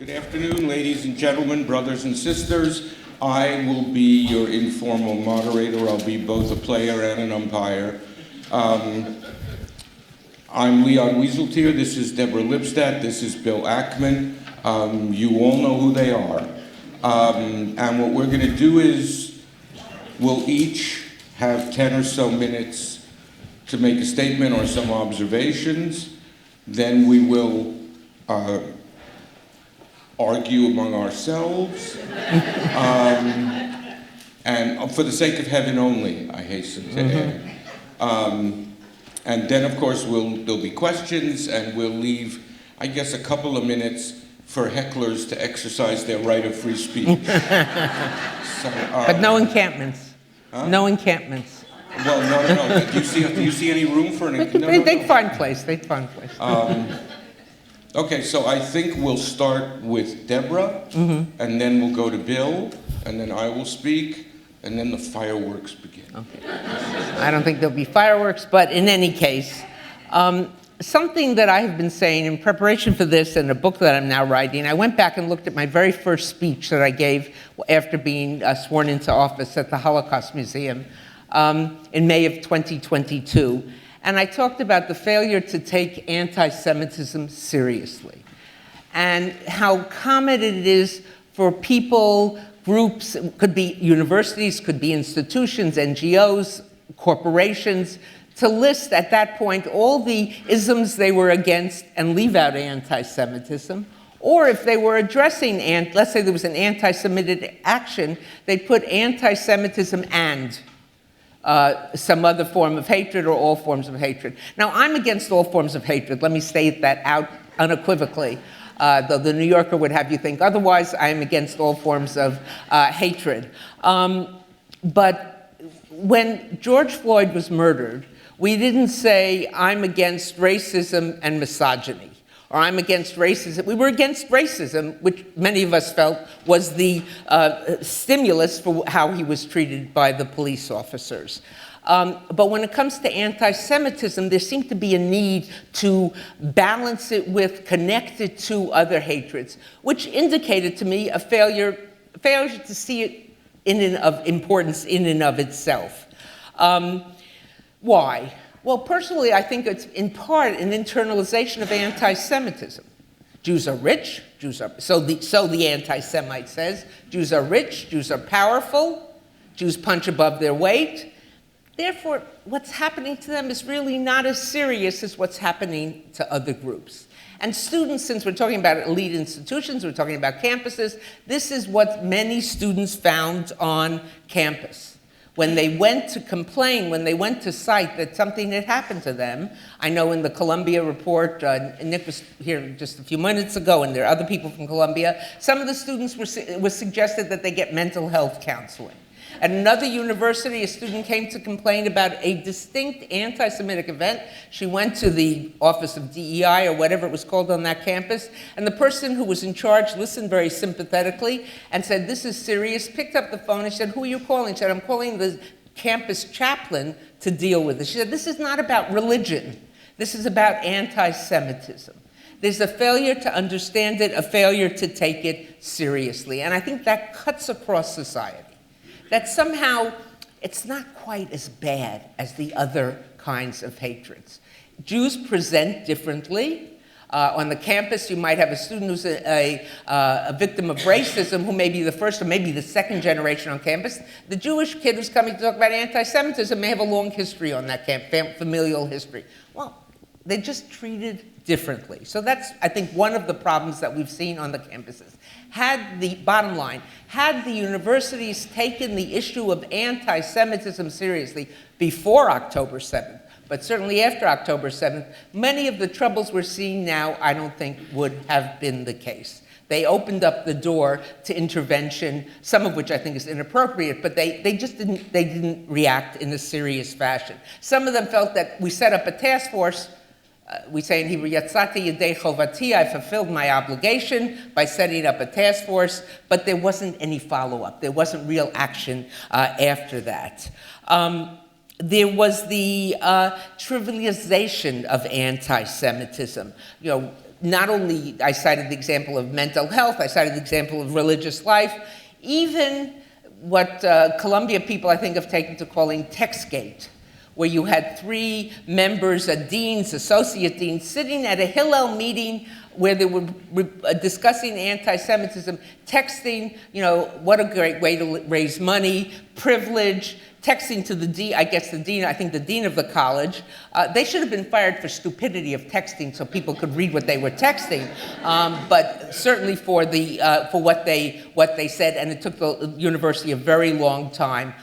Good afternoon, ladies and gentlemen, brothers and sisters. I will be your informal moderator. I'll be both a player and an umpire. I'm Leon Wieseltier. This is Deborah Lipstadt. This is Bill Ackman. You all know who they are. And what we're going to do is we'll each have 10 or so minutes to make a statement or some observations. Then we will argue among ourselves, and for the sake of heaven only, I hasten to add. And then, of course, there'll be questions, and we'll leave, I guess, a couple of minutes for hecklers to exercise their right of free speech. But no encampments. Huh? No encampments. Well, no. Do you see any room for an encampment? They'd find place. They'd find place. Okay, so I think we'll start with Deborah, and then we'll go to Bill, and then I will speak, and then the fireworks begin. Okay. I don't think there'll be fireworks, but in any case, something that I have been saying in preparation for this and a book that I'm now writing, I went back and looked at my very first speech that I gave after being sworn into office at the Holocaust Museum in May of 2022. And I talked about the failure to take anti-Semitism seriously and how common it is for people, groups, could be universities, could be institutions, NGOs, corporations, to list at that point all the isms they were against and leave out anti-Semitism. Or if they were addressing, let's say there was an anti-Semitic action, they'd put anti-Semitism and some other form of hatred or all forms of hatred. Now, I'm against all forms of hatred. Let me state that out unequivocally. Though the New Yorker would have you think otherwise, I am against all forms of hatred. But when George Floyd was murdered, we didn't say, I'm against racism and misogyny, or I'm against racism. We were against racism, which many of us felt was the stimulus for how he was treated by the police officers. But when it comes to anti-Semitism, there seemed to be a need to balance it with, connect it to other hatreds, which indicated to me a failure to see it in and of importance in and of itself. Why? Well, personally, I think it's in part an internalization of anti-Semitism. Jews are rich, so the anti-Semite says. Jews are rich, Jews are powerful, Jews punch above their weight. Therefore, what's happening to them is really not as serious as what's happening to other groups. And students, since we're talking about elite institutions, we're talking about campuses, this is what many students found on campus. When they went to complain, when they went to cite that something had happened to them, I know in the Columbia report, Nick was here just a few minutes ago, and there are other people from Columbia, some of the students was suggested that they get mental health counseling. At another university, a student came to complain about a distinct anti-Semitic event. She went to the Office of DEI or whatever it was called on that campus, and the person who was in charge listened very sympathetically and said, this is serious, picked up the phone and said, who are you calling? She said, I'm calling the campus chaplain to deal with it. She said, this is not about religion. This is about anti-Semitism. There's a failure to understand it, a failure to take it seriously. And I think that cuts across society. That somehow it's not quite as bad as the other kinds of hatreds. Jews present differently. On the campus, you might have a student who's a victim of racism who may be the first or maybe the second generation on campus. The Jewish kid who's coming to talk about anti-Semitism may have a long history on that camp, familial history. Well, they're just treated differently. So that's, I think, one of the problems that we've seen on the campuses. Bottom line, had the universities taken the issue of anti-Semitism seriously before October 7th, but certainly after October 7th, many of the troubles we're seeing now, I don't think would have been the case. They opened up the door to intervention, some of which I think is inappropriate, but they didn't react in a serious fashion. Some of them felt that we set up a task force. We say in Hebrew, Yatzati yedei chovati, I fulfilled my obligation by setting up a task force, but there wasn't any follow-up. There wasn't real action after that. There was the trivialization of anti-Semitism. not only I cited the example of mental health, I cited the example of religious life, even what Columbia people, I think, have taken to calling Textgate, where you had 3 members, deans, associate deans, sitting at a Hillel meeting where they were discussing anti-Semitism, texting, what a great way to raise money, privilege, texting to the dean, I think the dean of the college. They should have been fired for stupidity of texting so people could read what they were texting, but certainly for what they said, and it took the university a very long time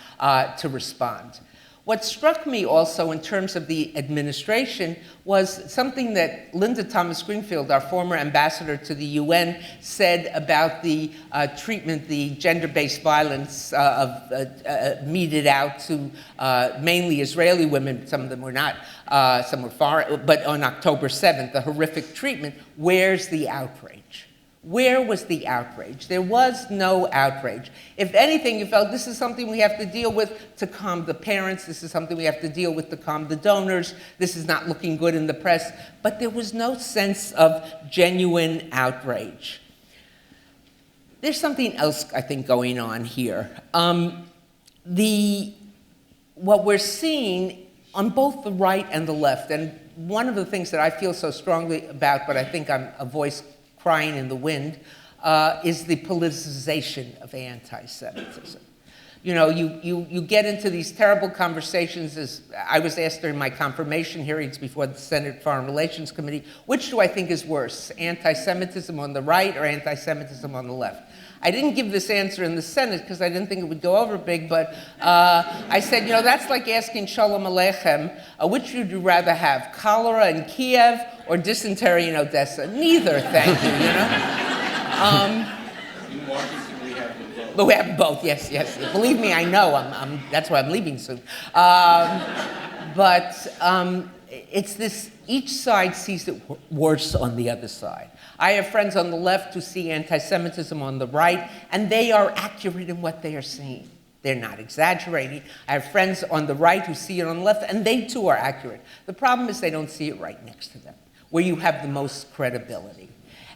to respond. What struck me also in terms of the administration was something that Linda Thomas Greenfield, our former ambassador to the UN, said about the treatment, the gender-based violence meted out to mainly Israeli women. Some of them were not, some were foreign, but on October 7th, the horrific treatment. Where's the outrage? Where was the outrage? There was no outrage. If anything, you felt this is something we have to deal with to calm the parents. This is something we have to deal with to calm the donors. This is not looking good in the press. But there was no sense of genuine outrage. There's something else, I think, going on here. What we're seeing on both the right and the left, and one of the things that I feel so strongly about, but I think I'm a voice crying in the wind, is the politicization of anti-Semitism. You get into these terrible conversations, as I was asked during my confirmation hearings before the Senate Foreign Relations Committee, which do I think is worse, anti-Semitism on the right or anti-Semitism on the left? I didn't give this answer in the Senate because I didn't think it would go over big, but I said, that's like asking Shalom Aleichem, which would you rather have, cholera in Kiev or dysentery in Odessa? Neither, thank you, In Washington, we have them both. But we have both, yes. Believe me, I know, that's why I'm leaving soon. It's this, each side sees it worse on the other side. I have friends on the left who see anti-Semitism on the right, and they are accurate in what they are seeing. They're not exaggerating. I have friends on the right who see it on the left, and they too are accurate. The problem is they don't see it right next to them, where you have the most credibility.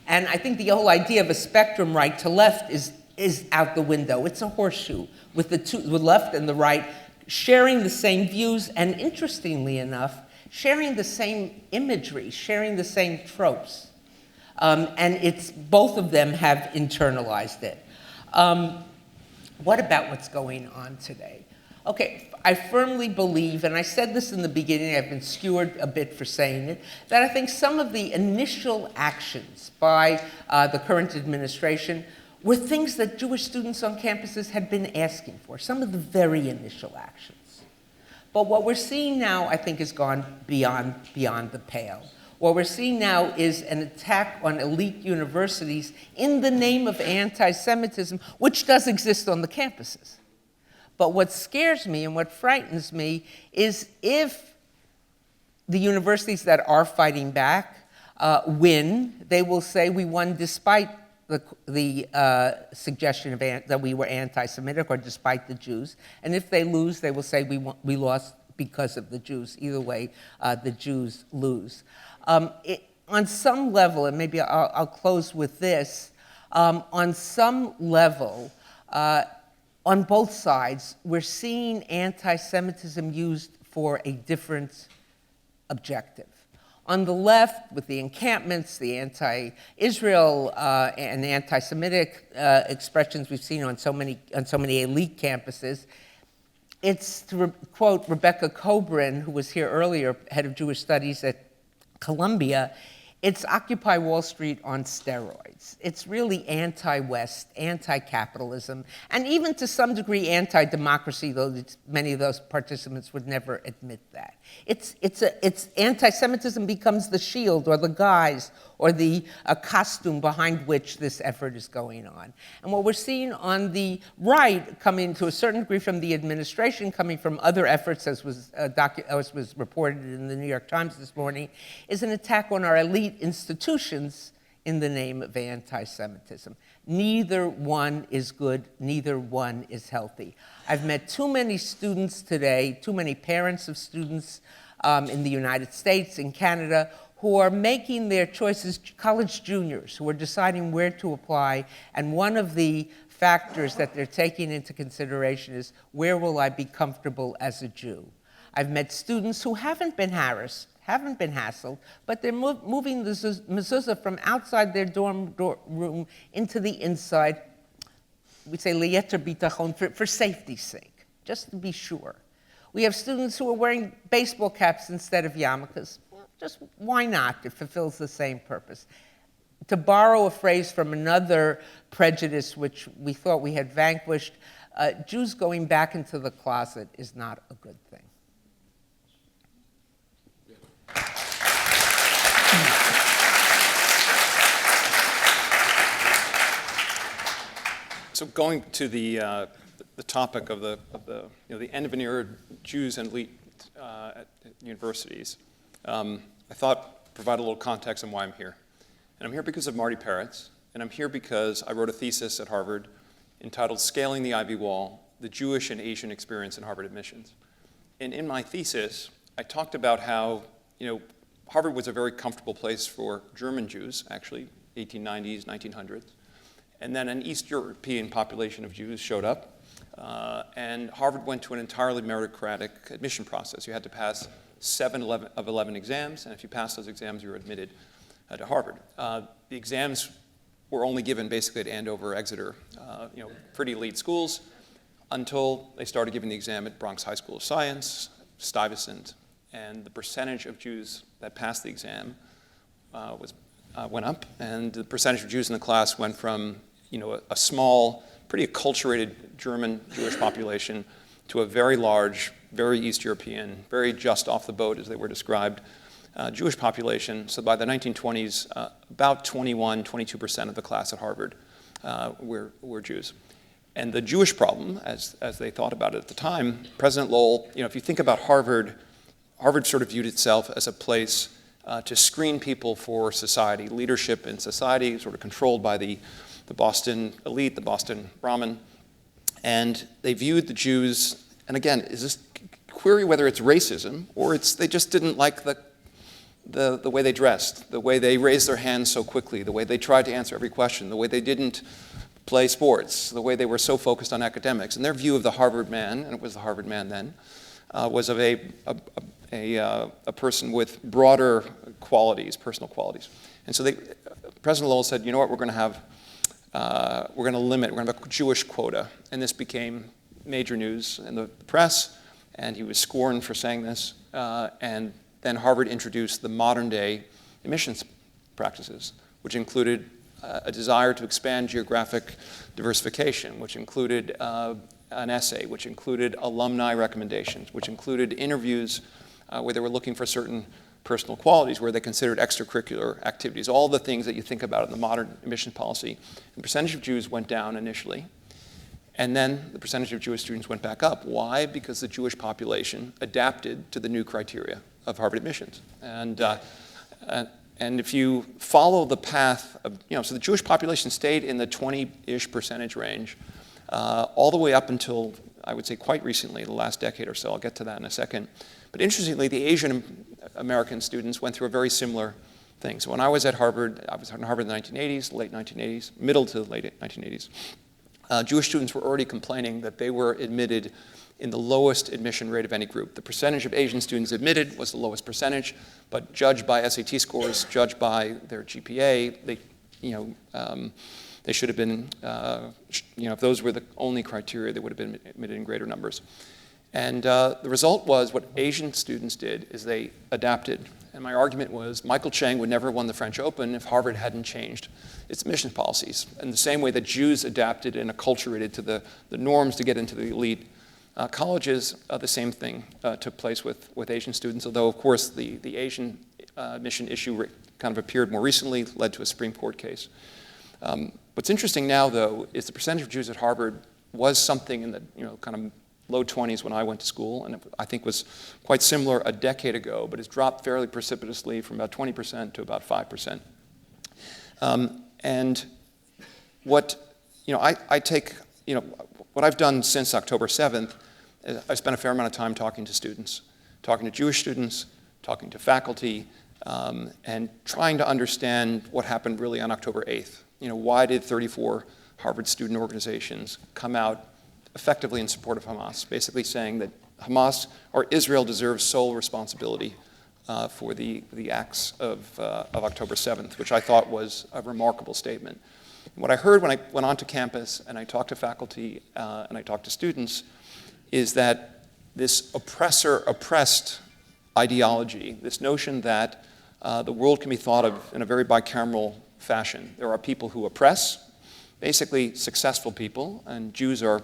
And I think the whole idea of a spectrum right to left is out the window. It's a horseshoe with the left and the right sharing the same views, and interestingly enough, sharing the same imagery, sharing the same tropes. And both of them have internalized it. What about what's going on today? Okay, I firmly believe, and I said this in the beginning, I've been skewered a bit for saying it, that I think some of the initial actions by the current administration were things that Jewish students on campuses had been asking for, some of the very initial actions. But what we're seeing now, I think, has gone beyond the pale. What we're seeing now is an attack on elite universities in the name of anti-Semitism, which does exist on the campuses. But what scares me and what frightens me is if the universities that are fighting back win, they will say we won despite the suggestion of that we were anti-Semitic or despite the Jews. And if they lose, they will say we lost because of the Jews. Either way, the Jews lose. On some level, and maybe I'll close with this, on some level, on both sides, we're seeing anti-Semitism used for a different objective. On the left, with the encampments, the anti-Israel and anti-Semitic expressions we've seen on so many elite campuses, it's, to quote Rebecca Coburn, who was here earlier, head of Jewish Studies at Columbia, it's Occupy Wall Street on steroids. It's really anti-West, anti-capitalism, and even to some degree anti-democracy, though many of those participants would never admit that. It's anti-Semitism becomes the shield or the guise or the costume behind which this effort is going on. And what we're seeing on the right, coming to a certain degree from the administration, coming from other efforts, as was reported in the New York Times this morning, is an attack on our elite institutions in the name of anti-Semitism. Neither one is good, neither one is healthy. I've met too many students today, too many parents of students in the United States, in Canada, who are making their choices, college juniors who are deciding where to apply, and one of the factors that they're taking into consideration is, where will I be comfortable as a Jew? I've met students who haven't been harassed, haven't been hassled, but they're moving the mezuzah from outside their dorm room into the inside, we say liyeter bitachon, for safety's sake, just to be sure. We have students who are wearing baseball caps instead of yarmulkes. Just why not? It fulfills the same purpose. To borrow a phrase from another prejudice which we thought we had vanquished, Jews going back into the closet is not a good thing. So going to the topic of the end of an era, Jews and elite at universities, I thought provide a little context on why I'm here. And I'm here because of Marty Peretz, and I'm here because I wrote a thesis at Harvard entitled Scaling the Ivy Wall, the Jewish and Asian Experience in Harvard Admissions. And in my thesis, I talked about how, Harvard was a very comfortable place for German Jews, actually, 1890s, 1900s. And then an East European population of Jews showed up, and Harvard went to an entirely meritocratic admission process. You had to pass 7 of 11 exams, and if you passed those exams, you were admitted to Harvard. The exams were only given basically at Andover, Exeter, pretty elite schools, until they started giving the exam at Bronx High School of Science, Stuyvesant, and the percentage of Jews that passed the exam went up, and the percentage of Jews in the class went from a small, pretty acculturated German Jewish population to a very large, very East European, very just off the boat, as they were described, Jewish population. So by the 1920s, about 22% of the class at Harvard were Jews. And the Jewish problem, as they thought about it at the time, President Lowell, if you think about Harvard, Harvard sort of viewed itself as a place to screen people for society, leadership in society, sort of controlled by the Boston elite, the Boston Brahmin. And they viewed the Jews, and again, is this query whether it's racism or they just didn't like the way they dressed, the way they raised their hands so quickly, the way they tried to answer every question, the way they didn't play sports, the way they were so focused on academics. And their view of the Harvard man, and it was the Harvard man then, was of a person with broader qualities, personal qualities. And so President Lowell said, you know what, we're going to have a Jewish quota. And this became major news in the press, and he was scorned for saying this. And then Harvard introduced the modern day admissions practices, which included a desire to expand geographic diversification, which included an essay, which included alumni recommendations, which included interviews where they were looking for certain personal qualities, where they considered extracurricular activities, all the things that you think about in the modern admission policy. The percentage of Jews went down initially, and then the percentage of Jewish students went back up. Why? Because the Jewish population adapted to the new criteria of Harvard admissions. And if you follow the path of, so the Jewish population stayed in the 20-ish percentage range all the way up until, I would say, quite recently, the last decade or so. I'll get to that in a second. But interestingly, the Asian American students went through a very similar thing. So when I was at Harvard, I was at Harvard in the 1980s, late 1980s, middle to late 1980s. Jewish students were already complaining that they were admitted in the lowest admission rate of any group. The percentage of Asian students admitted was the lowest percentage, but judged by SAT scores, judged by their GPA, they should have been, if those were the only criteria, they would have been admitted in greater numbers. And the result was what Asian students did is they adapted. And my argument was Michael Chang would never have won the French Open if Harvard hadn't changed its admissions policies. In the same way that Jews adapted and acculturated to the norms to get into the elite colleges, the same thing took place with Asian students, although, of course, the Asian admission issue kind of appeared more recently, led to a Supreme Court case. What's interesting now, though, is the percentage of Jews at Harvard was something in the kind of low 20s when I went to school, and I think was quite similar a decade ago, but has dropped fairly precipitously from about 20% to about 5%. And what I take, what I've done since October 7th, I spent a fair amount of time talking to students, talking to Jewish students, talking to faculty, and trying to understand what happened really on October 8th. Why did 34 Harvard student organizations come out effectively in support of Hamas, basically saying that Hamas or Israel deserves sole responsibility for the acts of October 7th, which I thought was a remarkable statement. And what I heard when I went onto campus and I talked to faculty and I talked to students is that this oppressor-oppressed ideology, this notion that the world can be thought of in a very bicameral fashion. There are people who oppress, basically successful people, and Jews are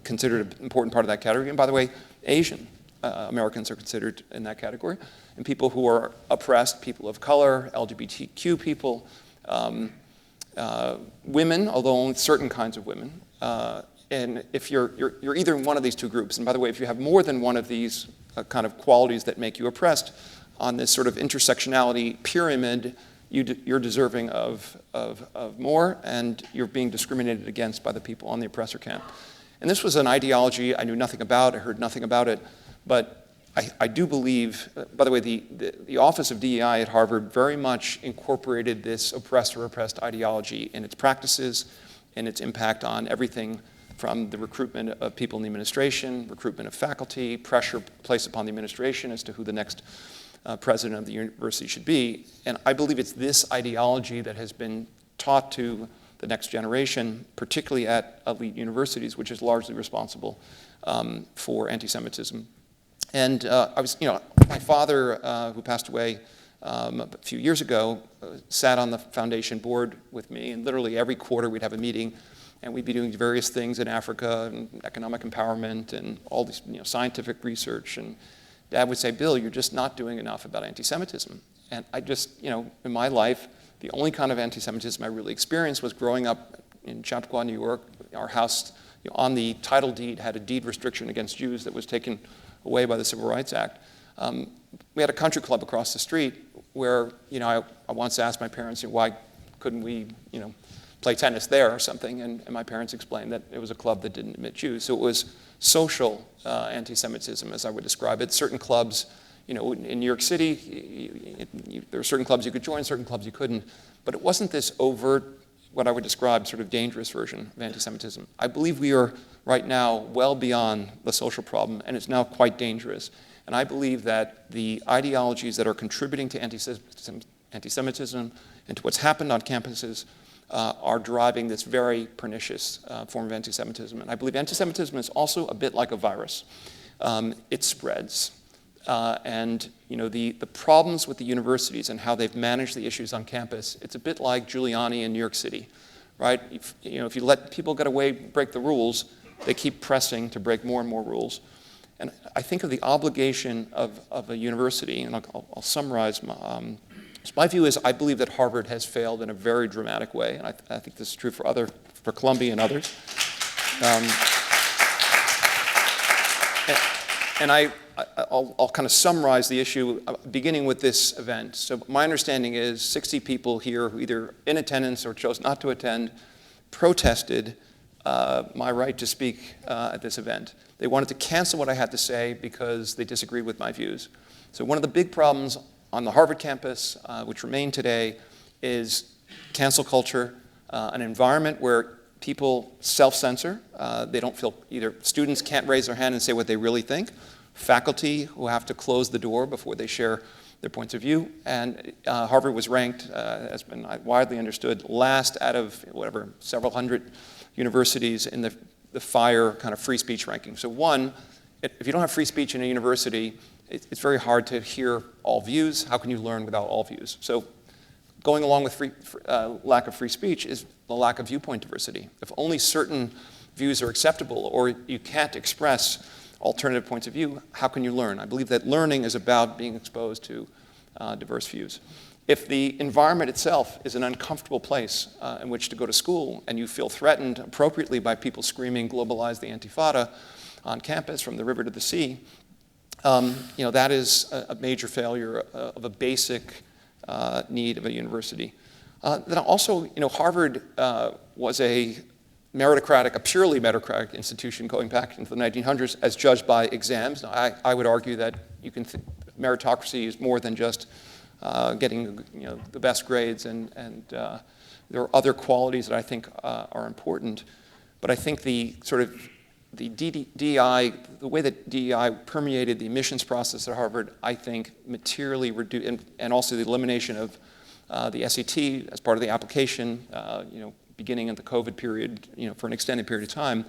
considered an important part of that category. And by the way, Asian Americans are considered in that category. And people who are oppressed, people of color, LGBTQ people, women, although only certain kinds of women. And if you're either in one of these two groups, and by the way, if you have more than one of these kind of qualities that make you oppressed on this sort of intersectionality pyramid, you're deserving of more, and you're being discriminated against by the people on the oppressor camp. And this was an ideology I knew nothing about, I heard nothing about it, but I do believe, by the way, the Office of DEI at Harvard very much incorporated this oppressor-oppressed ideology in its practices and its impact on everything from the recruitment of people in the administration, recruitment of faculty, pressure placed upon the administration as to who the next president of the university should be. And I believe it's this ideology that has been taught to the next generation, particularly at elite universities, which is largely responsible for anti-Semitism. And my father, who passed away a few years ago, sat on the foundation board with me, and literally every quarter we'd have a meeting, and we'd be doing various things in Africa, and economic empowerment, and all these scientific research. And Dad would say, Bill, you're just not doing enough about anti-Semitism. And I just, in my life, the only kind of anti-Semitism I really experienced was growing up in Chappaqua, New York. Our house, on the title deed, had a deed restriction against Jews that was taken away by the Civil Rights Act. We had a country club across the street where, I once asked my parents, why couldn't we, play tennis there or something? And my parents explained that it was a club that didn't admit Jews. So it was social anti-Semitism, as I would describe it. Certain clubs, in New York City, there were certain clubs you could join, certain clubs you couldn't. But it wasn't this overt, what I would describe, sort of dangerous version of anti-Semitism. I believe we are right now well beyond the social problem, and it's now quite dangerous. And I believe that the ideologies that are contributing to anti-Semitism and to what's happened on campuses are driving this very pernicious form of anti-Semitism. And I believe anti-Semitism is also a bit like a virus. It spreads. And the problems with the universities and how they've managed the issues on campus, it's a bit like Giuliani in New York City, right? If you let people get away, break the rules, they keep pressing to break more and more rules. And I think of the obligation of a university, and I'll summarize. So my view is I believe that Harvard has failed in a very dramatic way, and I think this is true for Columbia and others. And I'll kind of summarize the issue beginning with this event. So my understanding is 60 people here who either in attendance or chose not to attend protested my right to speak at this event. They wanted to cancel what I had to say because they disagreed with my views. So one of the big problems on the Harvard campus, which remain today, is cancel culture, an environment where people self-censor. They don't feel, either students can't raise their hand and say what they really think, faculty who have to close the door before they share their points of view. And Harvard was ranked, has been widely understood, last out of several hundred universities in the FIRE kind of free speech ranking. So one, if you don't have free speech in a university, it's very hard to hear all views. How can you learn without all views? So going along with lack of free speech is the lack of viewpoint diversity. If only certain views are acceptable or you can't express alternative points of view, how can you learn? I believe that learning is about being exposed to diverse views. If the environment itself is an uncomfortable place in which to go to school and you feel threatened appropriately by people screaming globalize the Intifada on campus from the river to the sea, that is a major failure of a basic need of a university. Then also, Harvard was a purely meritocratic institution going back into the 1900s as judged by exams. Now, I would argue that meritocracy is more than just getting the best grades, and there are other qualities that I think are important. But I think the DEI, the way that DEI permeated the admissions process at Harvard, I think materially reduced, and also the elimination of the SAT as part of the application, beginning in the COVID period, for an extended period of time.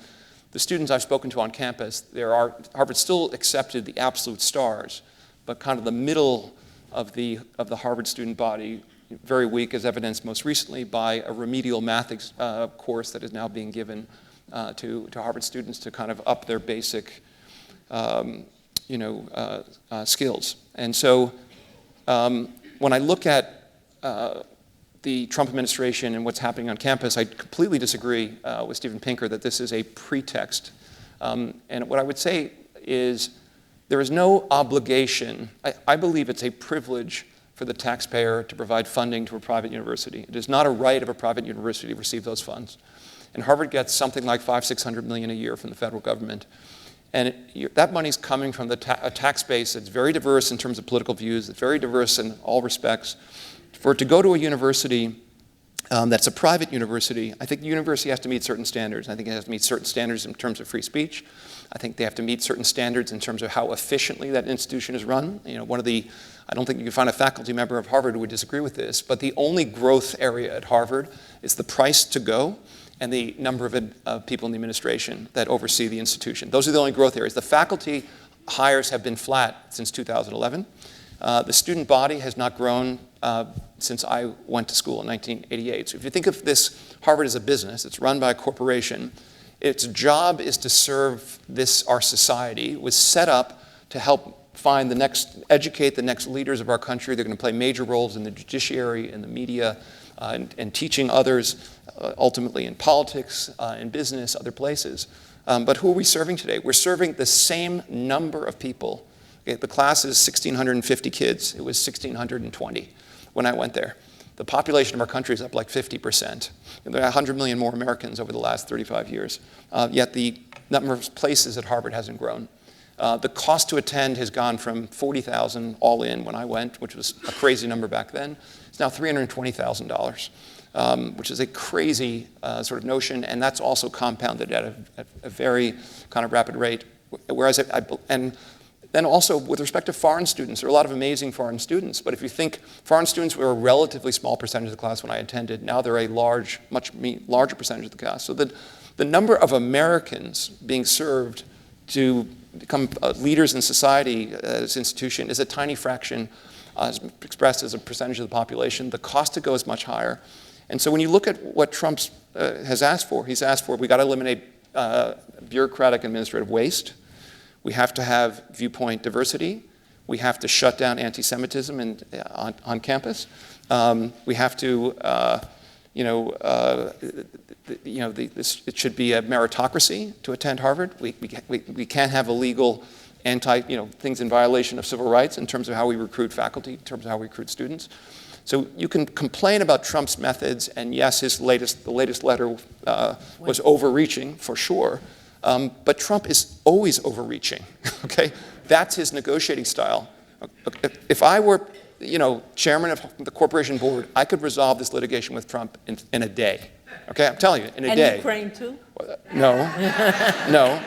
The students I've spoken to on campus, Harvard still accepted the absolute stars, but kind of the middle of the Harvard student body, very weak, as evidenced most recently by a remedial math course that is now being given to Harvard students to kind of up their basic, skills. And so when I look at the Trump administration and what's happening on campus, I completely disagree with Steven Pinker that this is a pretext. And what I would say is there is no obligation. I believe it's a privilege for the taxpayer to provide funding to a private university. It is not a right of a private university to receive those funds. And Harvard gets something like $500-600 million a year from the federal government. And that money's coming from a tax base that's very diverse in terms of political views, it's very diverse in all respects. For it to go to a university that's a private university, I think the university has to meet certain standards. I think it has to meet certain standards in terms of free speech. I think they have to meet certain standards in terms of how efficiently that institution is run. I don't think you can find a faculty member of Harvard who would disagree with this, but the only growth area at Harvard is the price to go and the number of people in the administration that oversee the institution. Those are the only growth areas. The faculty hires have been flat since 2011. The student body has not grown since I went to school in 1988. So if you think of this, Harvard as a business, it's run by a corporation. Its job is to serve our society. It was set up to help educate the next leaders of our country. They're going to play major roles in the judiciary, in the media, and teaching others, ultimately in politics, in business, other places. But who are we serving today? We're serving the same number of people. Okay, the class is 1,650 kids. It was 1,620 when I went there. The population of our country is up like 50%. And there are 100 million more Americans over the last 35 years. Yet the number of places at Harvard hasn't grown. The cost to attend has gone from $40,000 all in when I went, which was a crazy number back then. It's now $320,000, which is a crazy sort of notion, and that's also compounded at a very kind of rapid rate. Whereas and then also with respect to foreign students, there are a lot of amazing foreign students, but if you think foreign students were a relatively small percentage of the class when I attended, now they're a much larger percentage of the class. So the number of Americans being served to become leaders in society at this institution is a tiny fraction as expressed as a percentage of the population. The cost to go is much higher. And so when you look at what Trump has asked for, we got to eliminate bureaucratic administrative waste. We have to have viewpoint diversity. We have to shut down anti-Semitism on campus. We have to, it should be a meritocracy to attend Harvard. We can't have illegal things in violation of civil rights in terms of how we recruit faculty, in terms of how we recruit students. So you can complain about Trump's methods, and yes, the latest letter was overreaching for sure. But Trump is always overreaching, okay? That's his negotiating style. If I were, chairman of the corporation board, I could resolve this litigation with Trump in a day, okay? I'm telling you, in a day. And Ukraine too? No, no.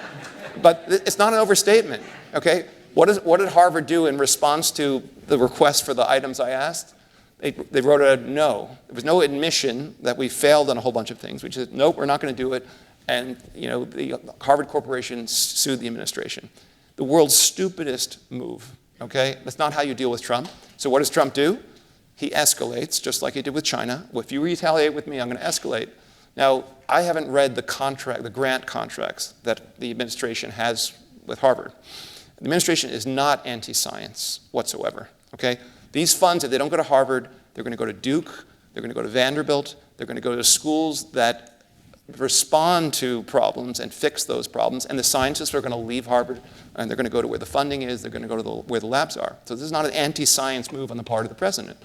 But it's not an overstatement, okay? What did Harvard do in response to the request for the items I asked? They wrote a no. There was no admission that we failed on a whole bunch of things. We just said, nope, we're not going to do it. And the Harvard Corporation sued the administration. The world's stupidest move, okay? That's not how you deal with Trump. So what does Trump do? He escalates, just like he did with China. Well, if you retaliate with me, I'm going to escalate. Now, I haven't read the grant contracts that the administration has with Harvard. The administration is not anti-science whatsoever, okay? These funds, if they don't go to Harvard, they're going to go to Duke, they're going to go to Vanderbilt, they're going to go to schools that respond to problems and fix those problems, and the scientists are going to leave Harvard, and they're going to go to where the funding is, they're going to go to where the labs are. So this is not an anti-science move on the part of the president.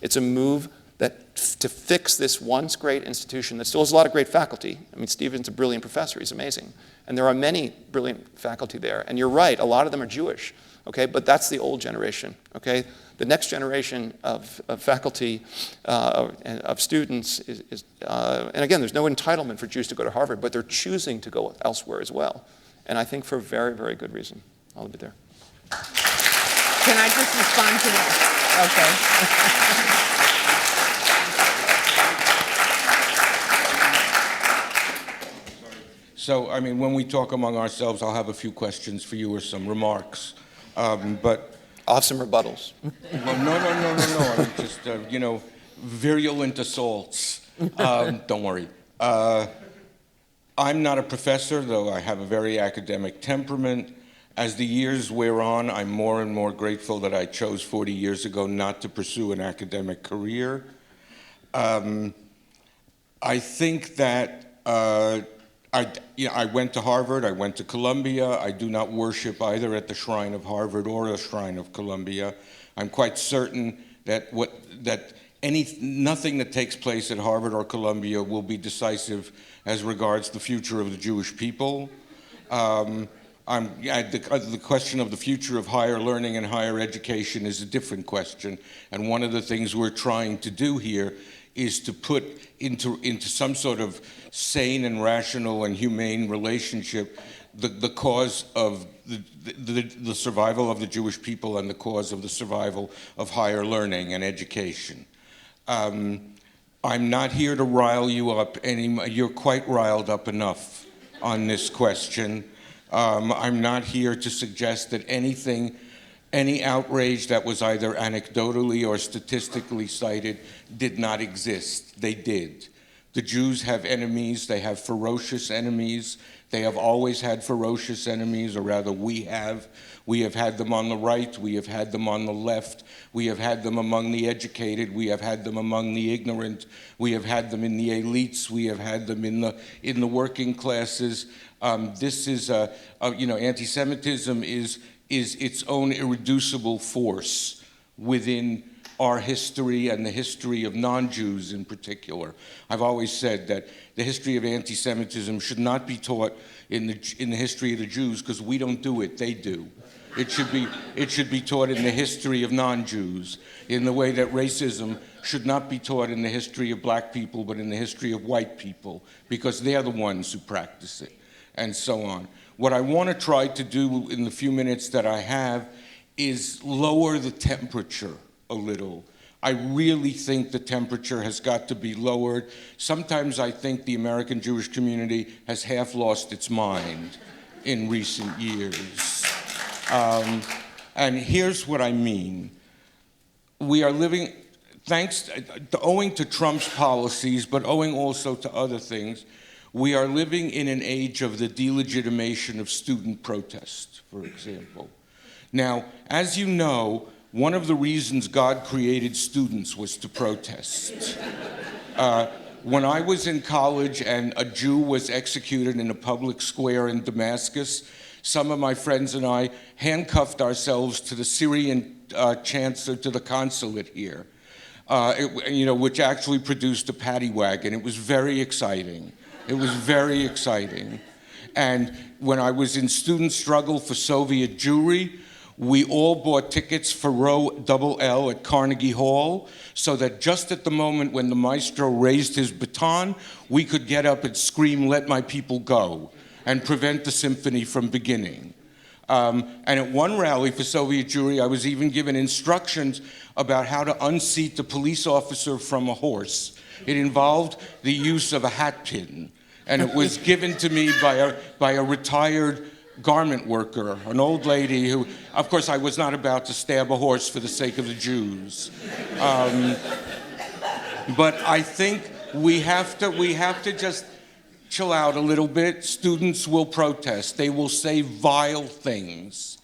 It's a move that to fix this once great institution that still has a lot of great faculty. I mean, Stephen's a brilliant professor, he's amazing. And there are many brilliant faculty there. And you're right, a lot of them are Jewish, okay? But that's the old generation, okay? The next generation of faculty and of students is and again, there's no entitlement for Jews to go to Harvard, but they're choosing to go elsewhere as well. And I think for a very, very good reason. I'll leave it there. Can I just respond to that? Okay. So, I mean, when we talk among ourselves, I'll have a few questions for you or some remarks. But I'll have some rebuttals. well, no. I mean, just, virulent assaults. Don't worry. I'm not a professor, though I have a very academic temperament. As the years wear on, I'm more and more grateful that I chose 40 years ago not to pursue an academic career. I think that I went to Harvard, I went to Columbia. I do not worship either at the shrine of Harvard or the shrine of Columbia. I'm quite certain that nothing that takes place at Harvard or Columbia will be decisive as regards the future of the Jewish people. The question of the future of higher learning and higher education is a different question. And one of the things we're trying to do here is to put into some sort of sane and rational and humane relationship the cause of the survival of the Jewish people and the cause of the survival of higher learning and education. I'm not here to rile you up anymore. You're quite riled up enough on this question. I'm not here to suggest that any outrage that was either anecdotally or statistically cited did not exist. They did. The Jews have enemies. They have ferocious enemies. They have always had ferocious enemies, or rather we have. We have had them on the right. We have had them on the left. We have had them among the educated. We have had them among the ignorant. We have had them in the elites. We have had them in the working classes. This is anti-Semitism is its own irreducible force within our history and the history of non-Jews in particular. I've always said that the history of anti-Semitism should not be taught in the history of the Jews, because we don't do it, they do. It should be taught in the history of non-Jews, in the way that racism should not be taught in the history of black people, but in the history of white people, because they're the ones who practice it, and so on. What I want to try to do in the few minutes that I have is lower the temperature a little. I really think the temperature has got to be lowered. Sometimes I think the American Jewish community has half lost its mind in recent years. And here's what I mean. We are living, owing to Trump's policies, but owing also to other things, we are living in an age of the delegitimation of student protest, for example. Now, as you know, one of the reasons God created students was to protest. When I was in college and a Jew was executed in a public square in Damascus, some of my friends and I handcuffed ourselves to the Syrian chancellor, to the consulate here, which actually produced a paddy wagon. It was very exciting. It was very exciting. And when I was in student struggle for Soviet Jewry, we all bought tickets for row LL at Carnegie Hall, so that just at the moment when the maestro raised his baton, we could get up and scream, "Let my people go," and prevent the symphony from beginning. And at one rally for Soviet Jewry, I was even given instructions about how to unseat the police officer from a horse. It involved the use of a hat pin, and it was given to me by a retired garment worker, an old lady who, of course, I was not about to stab a horse for the sake of the Jews. But I think we have to just chill out a little bit. Students will protest. They will say vile things.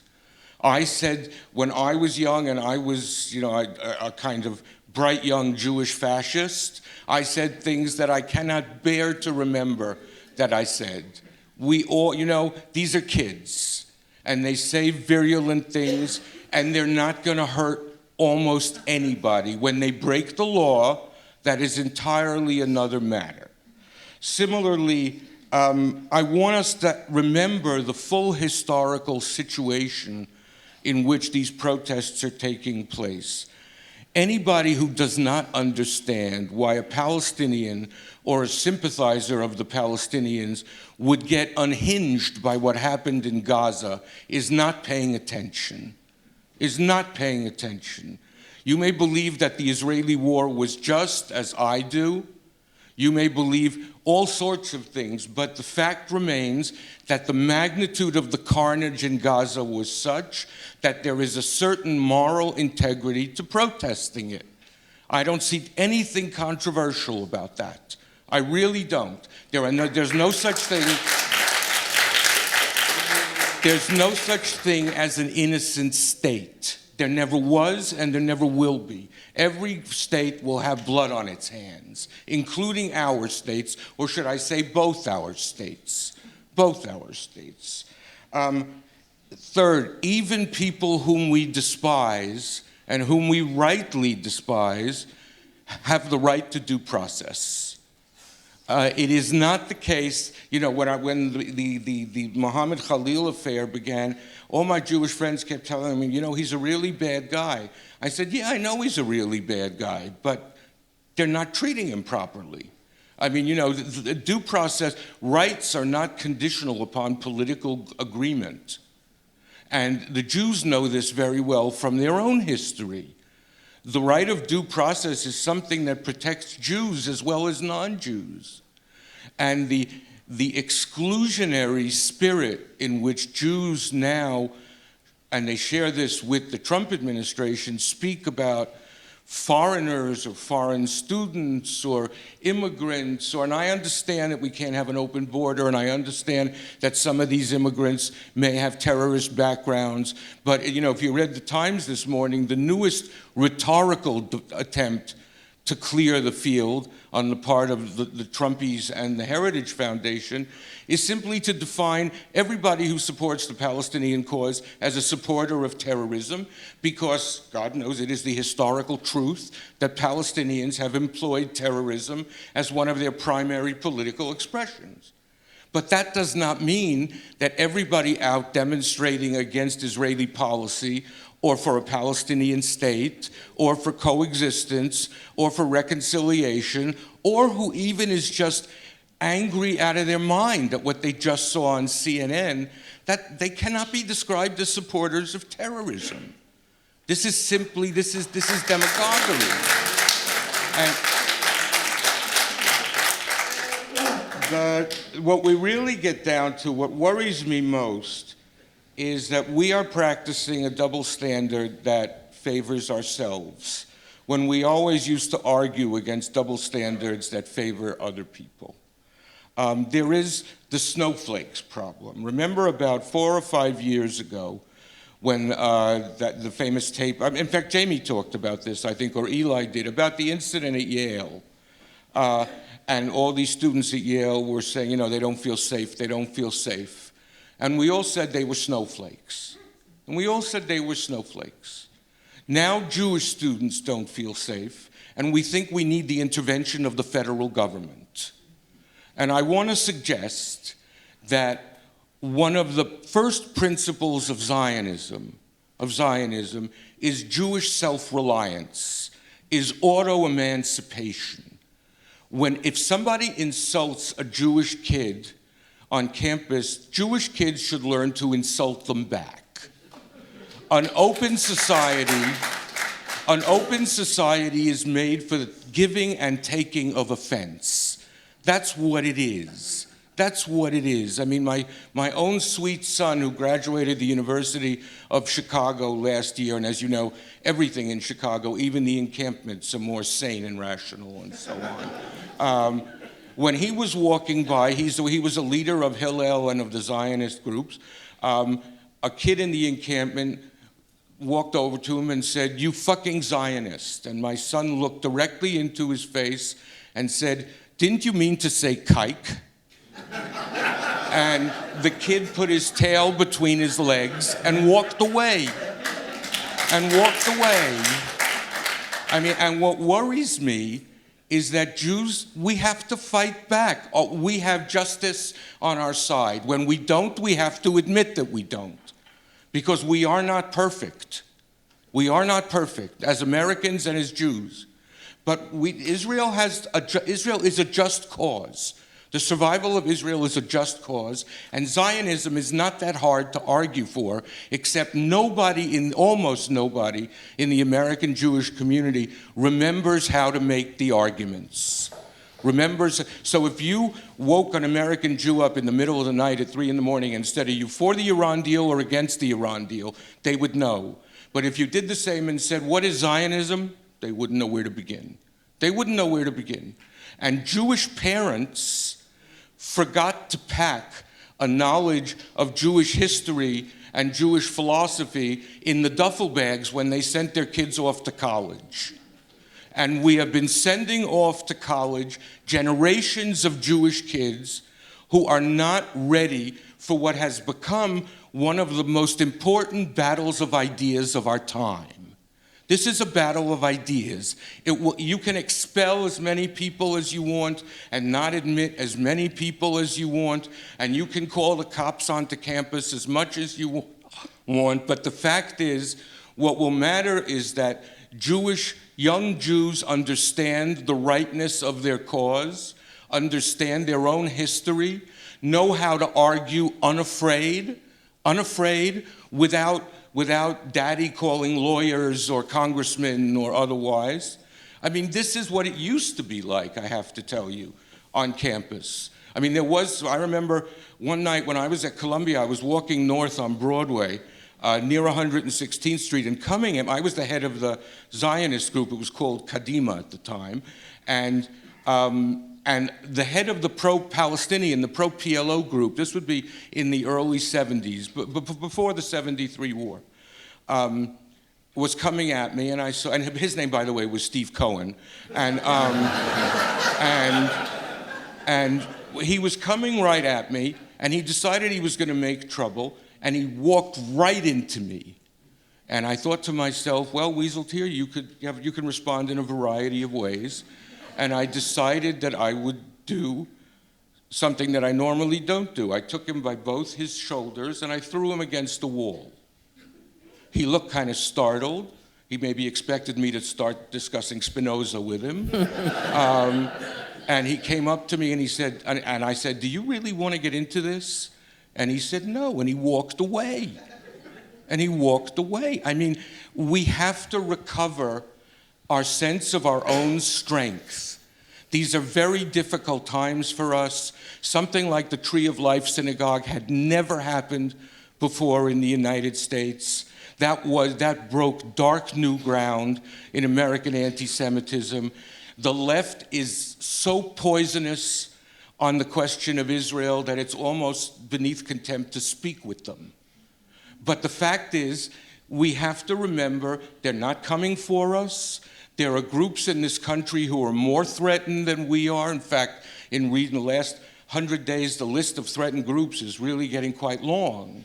I said when I was young and I was, a kind of bright young Jewish fascist, I said things that I cannot bear to remember that I said. We all, these are kids, and they say virulent things, and they're not going to hurt almost anybody. When they break the law, that is entirely another matter. Similarly, I want us to remember the full historical situation in which these protests are taking place. Anybody who does not understand why a Palestinian or a sympathizer of the Palestinians would get unhinged by what happened in Gaza is not paying attention, is not paying attention. You may believe that the Israeli war was just, as I do. You may believe all sorts of things, but the fact remains that the magnitude of the carnage in Gaza was such that there is a certain moral integrity to protesting it. I don't see anything controversial about that. I really don't. There's no such thing. There's no such thing as an innocent state. There never was and there never will be. Every state will have blood on its hands, including our states, or should I say both our states. Both our states. Third, even people whom we despise and whom we rightly despise have the right to due process. It is not the case, you know, when the Mohammed Khalil affair began, all my Jewish friends kept telling me, you know, he's a really bad guy. I said, yeah, I know he's a really bad guy, but they're not treating him properly. I mean, you know, the due process rights are not conditional upon political agreement. And the Jews know this very well from their own history. The right of due process is something that protects Jews as well as non-Jews. And the exclusionary spirit in which Jews now, and they share this with the Trump administration, speak about foreigners or foreign students or immigrants, and I understand that we can't have an open border, and I understand that some of these immigrants may have terrorist backgrounds, but you know, if you read the Times this morning, the newest rhetorical attempt to clear the field on the part of the Trumpies and the Heritage Foundation is simply to define everybody who supports the Palestinian cause as a supporter of terrorism, because God knows it is the historical truth that Palestinians have employed terrorism as one of their primary political expressions. But that does not mean that everybody out demonstrating against Israeli policy or for a Palestinian state, or for coexistence, or for reconciliation, or who even is just angry out of their mind at what they just saw on CNN, that they cannot be described as supporters of terrorism. This is demagoguery. And what we really get down to, what worries me most, is that we are practicing a double standard that favors ourselves, when we always used to argue against double standards that favor other people. There is the snowflakes problem. Remember about 4 or 5 years ago when the famous tape, in fact, Jamie talked about this, I think, or Eli did, about the incident at Yale. And all these students at Yale were saying, you know, they don't feel safe, they don't feel safe. And we all said they were snowflakes. And we all said they were snowflakes. Now Jewish students don't feel safe, and we think we need the intervention of the federal government. And I want to suggest that one of the first principles of Zionism is Jewish self-reliance, is auto-emancipation. If somebody insults a Jewish kid on campus, Jewish kids should learn to insult them back. An open society is made for the giving and taking of offense. That's what it is. That's what it is. I mean, my own sweet son, who graduated the University of Chicago last year, and as you know, everything in Chicago, even the encampments, are more sane and rational and so on. When he was walking by, he was a leader of Hillel and of the Zionist groups. A kid in the encampment walked over to him and said, "You fucking Zionist." And my son looked directly into his face and said, "Didn't you mean to say kike?" And the kid put his tail between his legs and walked away. I mean, and what worries me is that Jews, we have to fight back. We have justice on our side. When we don't, we have to admit that we don't, because we are not perfect. We are not perfect as Americans and as Jews. But Israel is a just cause. The survival of Israel is a just cause, and Zionism is not that hard to argue for, except almost nobody in the American Jewish community remembers how to make the arguments. So if you woke an American Jew up in the middle of the night at 3 a.m. and said, are you for the Iran deal or against the Iran deal? They would know. But if you did the same and said, what is Zionism? They wouldn't know where to begin. They wouldn't know where to begin. And Jewish parents forgot to pack a knowledge of Jewish history and Jewish philosophy in the duffel bags when they sent their kids off to college. And we have been sending off to college generations of Jewish kids who are not ready for what has become one of the most important battles of ideas of our time. This is a battle of ideas. You can expel as many people as you want and not admit as many people as you want, and you can call the cops onto campus as much as you want, but the fact is, what will matter is that young Jews understand the rightness of their cause, understand their own history, know how to argue unafraid, without daddy calling lawyers or congressmen or otherwise. I mean, this is what it used to be like, I have to tell you, on campus. I mean, I remember one night when I was at Columbia, I was walking north on Broadway near 116th Street, and I was the head of the Zionist group. It was called Kadima at the time. And the head of the pro-Palestinian, the pro-PLO group, this would be in the early 70s, but before the 73 war, was coming at me, and his name, by the way, was Steve Cohen, and he was coming right at me, and he decided he was going to make trouble, and he walked right into me. And I thought to myself, well, Wieseltier, you can respond in a variety of ways. And I decided that I would do something that I normally don't do. I took him by both his shoulders and I threw him against the wall. He looked kind of startled. He maybe expected me to start discussing Spinoza with him. And he came up to me and he said, and I said, do you really want to get into this? And he said, no, and he walked away. I mean, we have to recover our sense of our own strength. These are very difficult times for us. Something like the Tree of Life Synagogue had never happened before in the United States. That broke dark new ground in American anti-Semitism. The left is so poisonous on the question of Israel that it's almost beneath contempt to speak with them. But the fact is, we have to remember they're not coming for us. There are groups in this country who are more threatened than we are. In fact, in reading the last 100 days, the list of threatened groups is really getting quite long.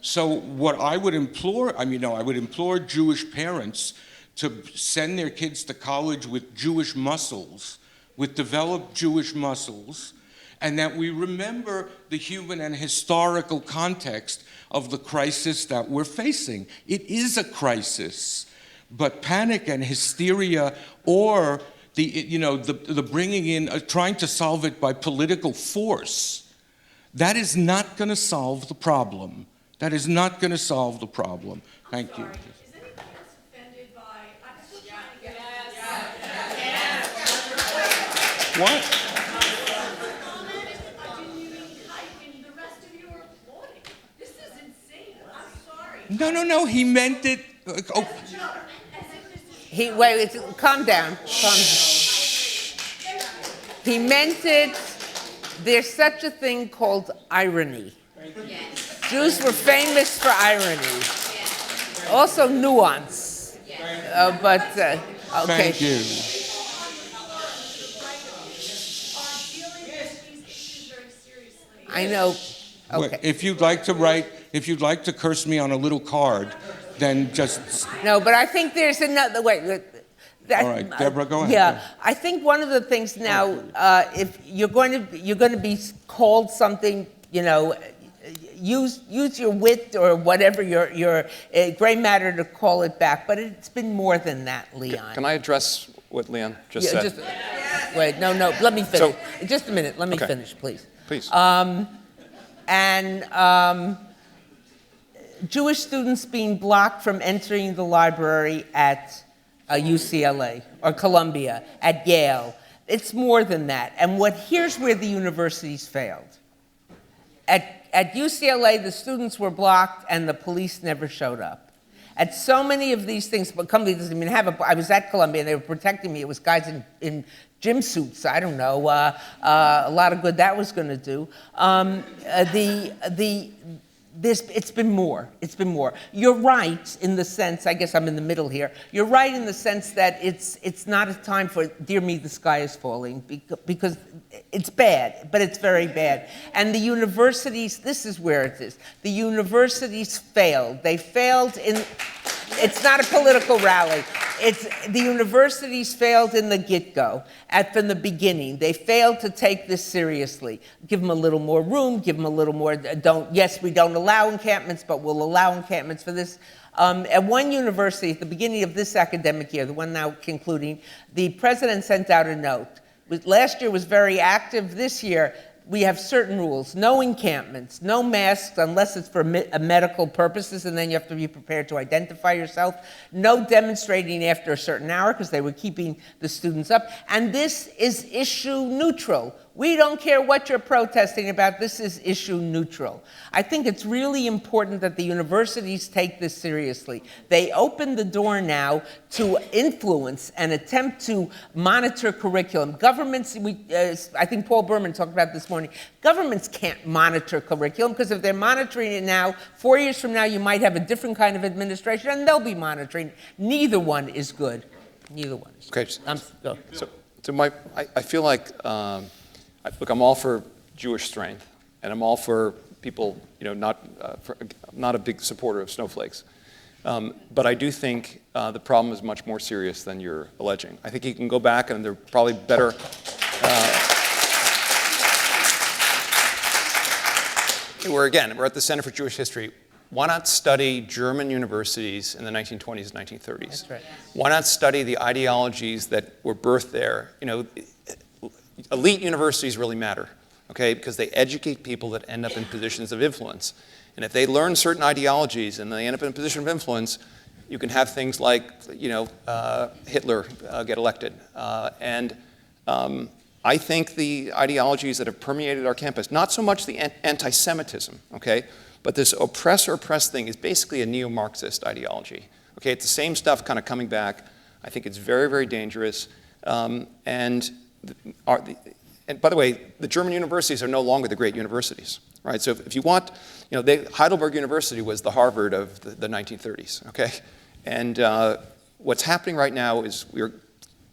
So what I would implore, I would implore Jewish parents to send their kids to college with Jewish muscles, with developed Jewish muscles, and that we remember the human and historical context of the crisis that we're facing. It is a crisis. But panic and hysteria, or the bringing in, trying to solve it by political force, that is not going to solve the problem. That is not going to solve the problem. Thank you. Is anybody else offended by? I'm still trying to get. What? The rest of you are applauding. This is insane. I'm sorry. No. He meant it. Oh. Calm down. He meant it. There's such a thing called irony. Yes. Jews were famous for irony. Yes. Also nuance. Yes. Okay. Thank you. I know. Okay. If you'd like to curse me on a little card, then just... No, but I think there's another way. All right, Deborah, go ahead. Yeah, I think one of the things now, if you're going to be called something, use your wit or whatever your gray matter to call it back. But it's been more than that, Leon. Can I address what Leon just said? Wait, no, let me finish. Just a minute, let me finish, please. Please. Jewish students being blocked from entering the library at UCLA or Columbia, at Yale. It's more than that. And here's where the universities failed. At UCLA, the students were blocked and the police never showed up. At so many of these things, but Columbia doesn't even have I was at Columbia and they were protecting me. It was guys in gym suits. I don't know, a lot of good that was going to do. It's been more. It's been more. You're right in the sense, I guess I'm in the middle here. You're right in the sense that it's not a time for, dear me, the sky is falling, because it's bad, but it's very bad. And the universities, this is where it is. The universities failed. They failed in, it's not a political rally. The universities failed in the get-go, from the beginning. They failed to take this seriously. Give them a little more room, give them a little more, yes, we don't allow encampments, but we'll allow encampments for this. At one university, at the beginning of this academic year, the one now concluding, the president sent out a note. Last year was very active. This year, we have certain rules. No encampments, no masks unless it's for medical purposes, and then you have to be prepared to identify yourself. No demonstrating after a certain hour, because they were keeping the students up. And this is issue neutral. We don't care what you're protesting about. This is issue neutral. I think it's really important that the universities take this seriously. They open the door now to influence and attempt to monitor curriculum. Governments, I think Paul Berman talked about this morning, governments can't monitor curriculum, because if they're monitoring it now, 4 years from now you might have a different kind of administration and they'll be monitoring. Neither one is good. Neither one is good. Okay. I feel like, look, I'm all for Jewish strength, and I'm all for people, not a big supporter of snowflakes. But I do think the problem is much more serious than you're alleging. I think you can go back, and they're probably better. We're at the Center for Jewish History. Why not study German universities in the 1920s and 1930s? That's right. Why not study the ideologies that were birthed there? Elite universities really matter, okay, because they educate people that end up in positions of influence. And if they learn certain ideologies and they end up in a position of influence, you can have things like, Hitler get elected. I think the ideologies that have permeated our campus, not so much the anti-Semitism, okay, but this oppressor-oppressed thing is basically a neo-Marxist ideology. Okay, it's the same stuff kind of coming back. I think it's very, very dangerous. And by the way, the German universities are no longer the great universities, right? So if you want, Heidelberg University was the Harvard of the 1930s, okay? And what's happening right now is we're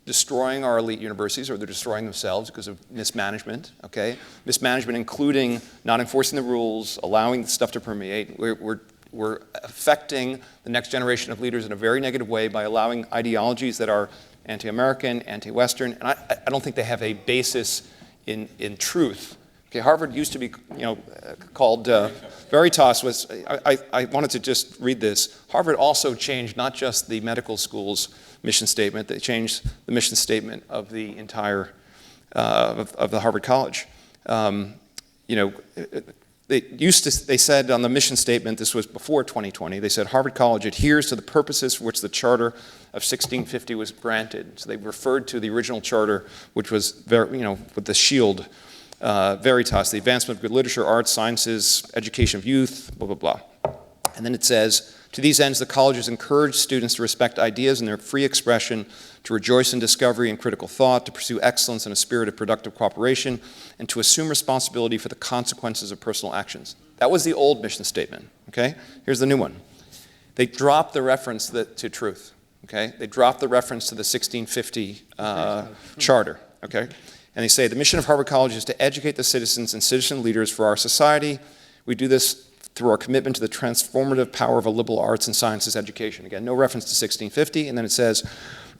destroying our elite universities, or they're destroying themselves because of mismanagement, okay? Mismanagement including not enforcing the rules, allowing stuff to permeate. We're affecting the next generation of leaders in a very negative way by allowing ideologies that are anti-American, anti-Western, and I don't think they have a basis in truth. Okay, Harvard used to be, called Veritas. I wanted to just read this. Harvard also changed not just the medical school's mission statement; they changed the mission statement of the entire of the Harvard College. They said on the mission statement, this was before 2020, they said Harvard College adheres to the purposes for which the Charter of 1650 was granted. So they referred to the original charter, which was, with the shield, Veritas, the advancement of good literature, arts, sciences, education of youth, blah, blah, blah. And then it says, to these ends, the colleges encourage students to respect ideas and their free expression, to rejoice in discovery and critical thought, to pursue excellence in a spirit of productive cooperation, and to assume responsibility for the consequences of personal actions. That was the old mission statement, okay? Here's the new one. They dropped the reference to truth, okay? They dropped the reference to the 1650 charter, okay? And they say, the mission of Harvard College is to educate the citizens and citizen leaders for our society. We do this through our commitment to the transformative power of a liberal arts and sciences education. Again, no reference to 1650, and then it says,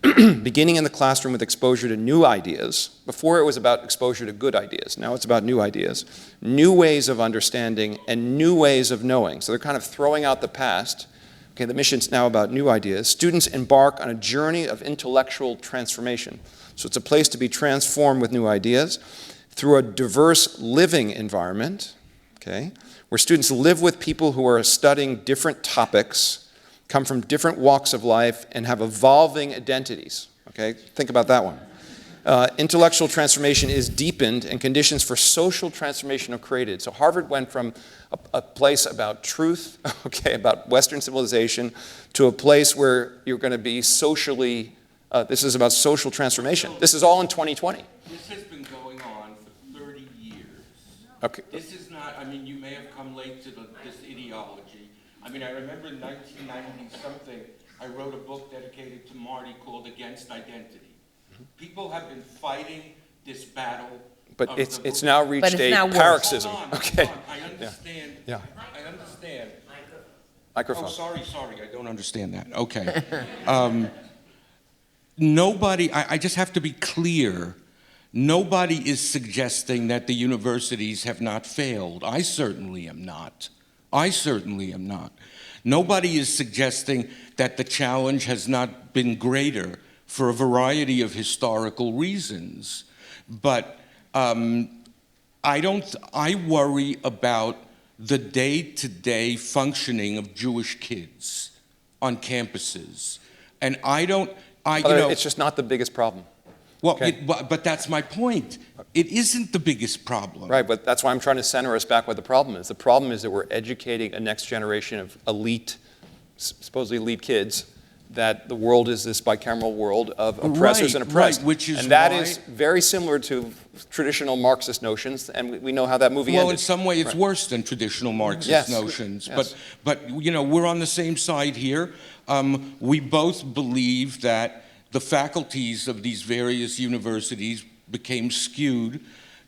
beginning in the classroom with exposure to new ideas. Before it was about exposure to good ideas. Now it's about new ideas, new ways of understanding, and new ways of knowing. So they're kind of throwing out the past. Okay, the mission's now about new ideas. Students embark on a journey of intellectual transformation. So it's a place to be transformed with new ideas through a diverse living environment, okay, where students live with people who are studying different topics, come from different walks of life, and have evolving identities. Okay, think about that one. Intellectual transformation is deepened and conditions for social transformation are created. So Harvard went from a place about truth, okay, about Western civilization, to a place where you're going to be socially, this is about social transformation. This is all in 2020. This has been going on for 30 years. Okay. This is not, I mean, you may have come late to this ideology. I mean, I remember in 1990-something, I wrote a book dedicated to Marty called Against Identity. People have been fighting this battle. But it's now reached But it's a now worse. paroxysm. Hold on, Okay. hold on. I understand. Yeah. I understand. Microphone. Oh, sorry, I don't understand that. Okay. Nobody, I just have to be clear, nobody is suggesting that the universities have not failed. I certainly am not. Nobody is suggesting that the challenge has not been greater for a variety of historical reasons. But I worry about the day-to-day functioning of Jewish kids on campuses. And It's just not the biggest problem. Well, Okay. but that's my point. It isn't the biggest problem. Right, but that's why I'm trying to center us back what the problem is. The problem is that we're educating a next generation of elite, supposedly elite kids, that the world is this bicameral world of oppressors and oppressed. Right, which is and that why- is very similar to traditional Marxist notions, and we know how that movie ended. Well, in some way, it's worse than traditional Marxist notions. Yes. But we're on the same side here. We both believe that the faculties of these various universities became skewed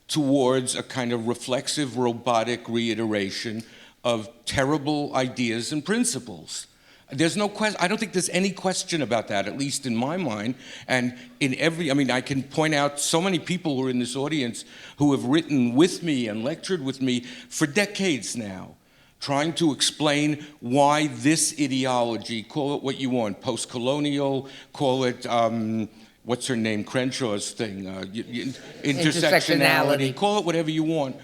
towards a kind of reflexive, robotic reiteration of terrible ideas and principles. There's no question, I don't think there's any question about that, at least in my mind. And I can point out so many people who are in this audience who have written with me and lectured with me for decades now, trying to explain why this ideology, call it what you want, post-colonial, call it, what's her name, Crenshaw's thing, intersectionality, call it whatever you want,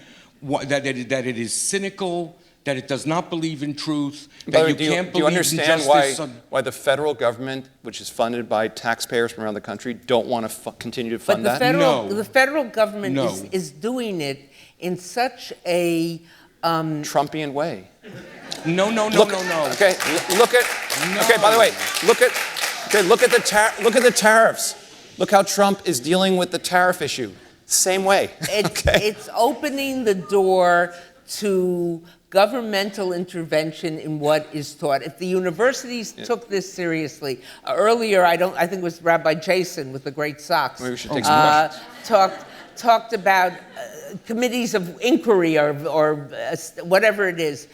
that it is cynical, that it does not believe in truth, that you can't believe in justice. Do you understand why the federal government, which is funded by taxpayers from around the country, don't want to continue to fund that? The federal government No. is doing it in such a Trumpian way. No. Okay, look at. No. Okay, by the way, look at the tariffs. Look how Trump is dealing with the tariff issue. Same way. It's opening the door to governmental intervention in what is taught. If the universities took this seriously, earlier I think it was Rabbi Jason with the great socks. Maybe we should take some questions. Talked about committees of inquiry or whatever it is.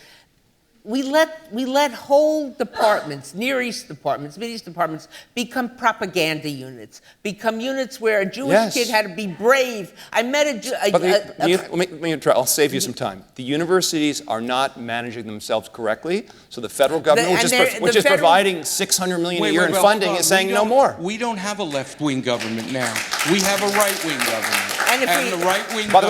We let whole departments, Near East departments, Mid East departments, become propaganda units, become units where a Jewish kid had to be brave. I met I'll save you some time. The universities are not managing themselves correctly, so the federal government, which is providing $600 million a year in funding, is saying no more. We don't have a left-wing government now. We have a right-wing government. And the right-wing By the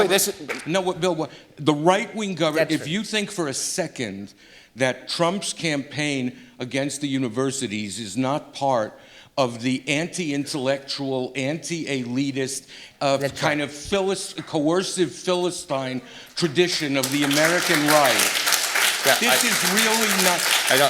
way, the right-wing government, That's if you think for a second that Trump's campaign against the universities is not part of the anti-intellectual, anti-elitist, kind of coercive Philistine tradition of the American right. This is really not.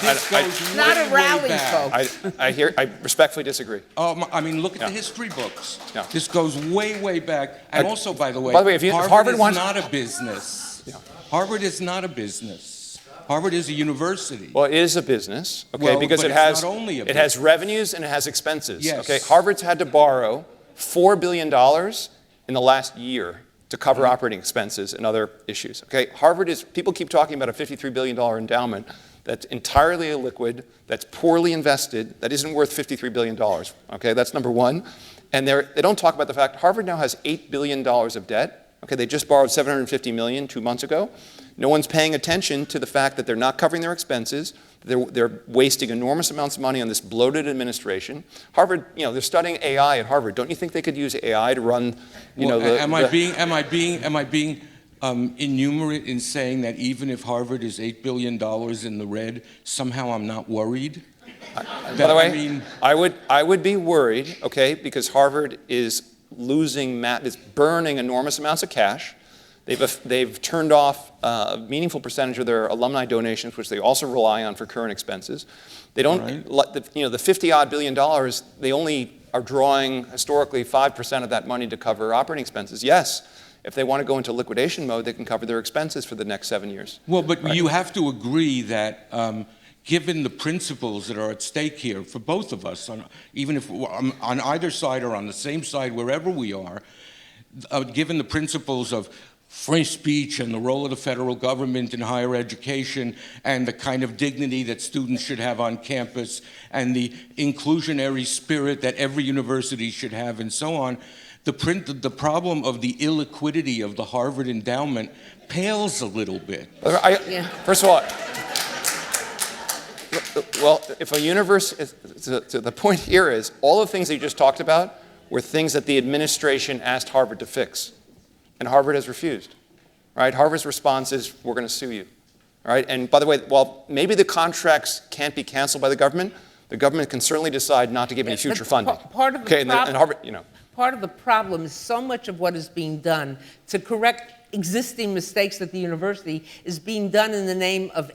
This goes not way, a rally, way back. folks. I respectfully disagree. I mean, look at the history books. Yeah. This goes way, way back. And also, by the way, if Harvard is not a business. Yeah. Harvard is not a business. Harvard is a university. Well, it is a business, okay, Well, because but it it's has not only a it has business. revenues and it has expenses. Yes. Okay, Harvard's had to borrow $4 billion in the last year to cover operating expenses and other issues. Okay, people keep talking about a $53 billion endowment. that's entirely illiquid, that's poorly invested, that isn't worth $53 billion. Okay, that's number one. And they don't talk about the fact Harvard now has $8 billion of debt. Okay, they just borrowed $750 million 2 months ago. No one's paying attention to the fact that they're not covering their expenses. They're wasting enormous amounts of money on this bloated administration. Harvard, they're studying AI at Harvard. Don't you think they could use AI to run, am I being innumerate in saying that even if Harvard is $8 billion in the red, somehow I'm not worried? By the way, I would be worried, okay, because Harvard is is burning enormous amounts of cash. They've turned off a meaningful percentage of their alumni donations, which they also rely on for current expenses. They don't, the $50-odd billion, they only are drawing historically 5% of that money to cover operating expenses. Yes, if they want to go into liquidation mode, they can cover their expenses for the next 7 years. Well, but you have to agree that given the principles that are at stake here for both of us, even if on either side or on the same side, wherever we are, given the principles of free speech and the role of the federal government in higher education and the kind of dignity that students should have on campus and the inclusionary spirit that every university should have and so on, the problem of the illiquidity of the Harvard endowment pales a little bit. First of all, well, if a university, the point here is all the things that you just talked about were things that the administration asked Harvard to fix, and Harvard has refused. Right? Harvard's response is, we're going to sue you. Right? And by the way, while maybe the contracts can't be canceled by the government can certainly decide not to give any future funding. Part of the okay, and Harvard, part of the problem is so much of what is being done to correct existing mistakes at the university is being done in the name of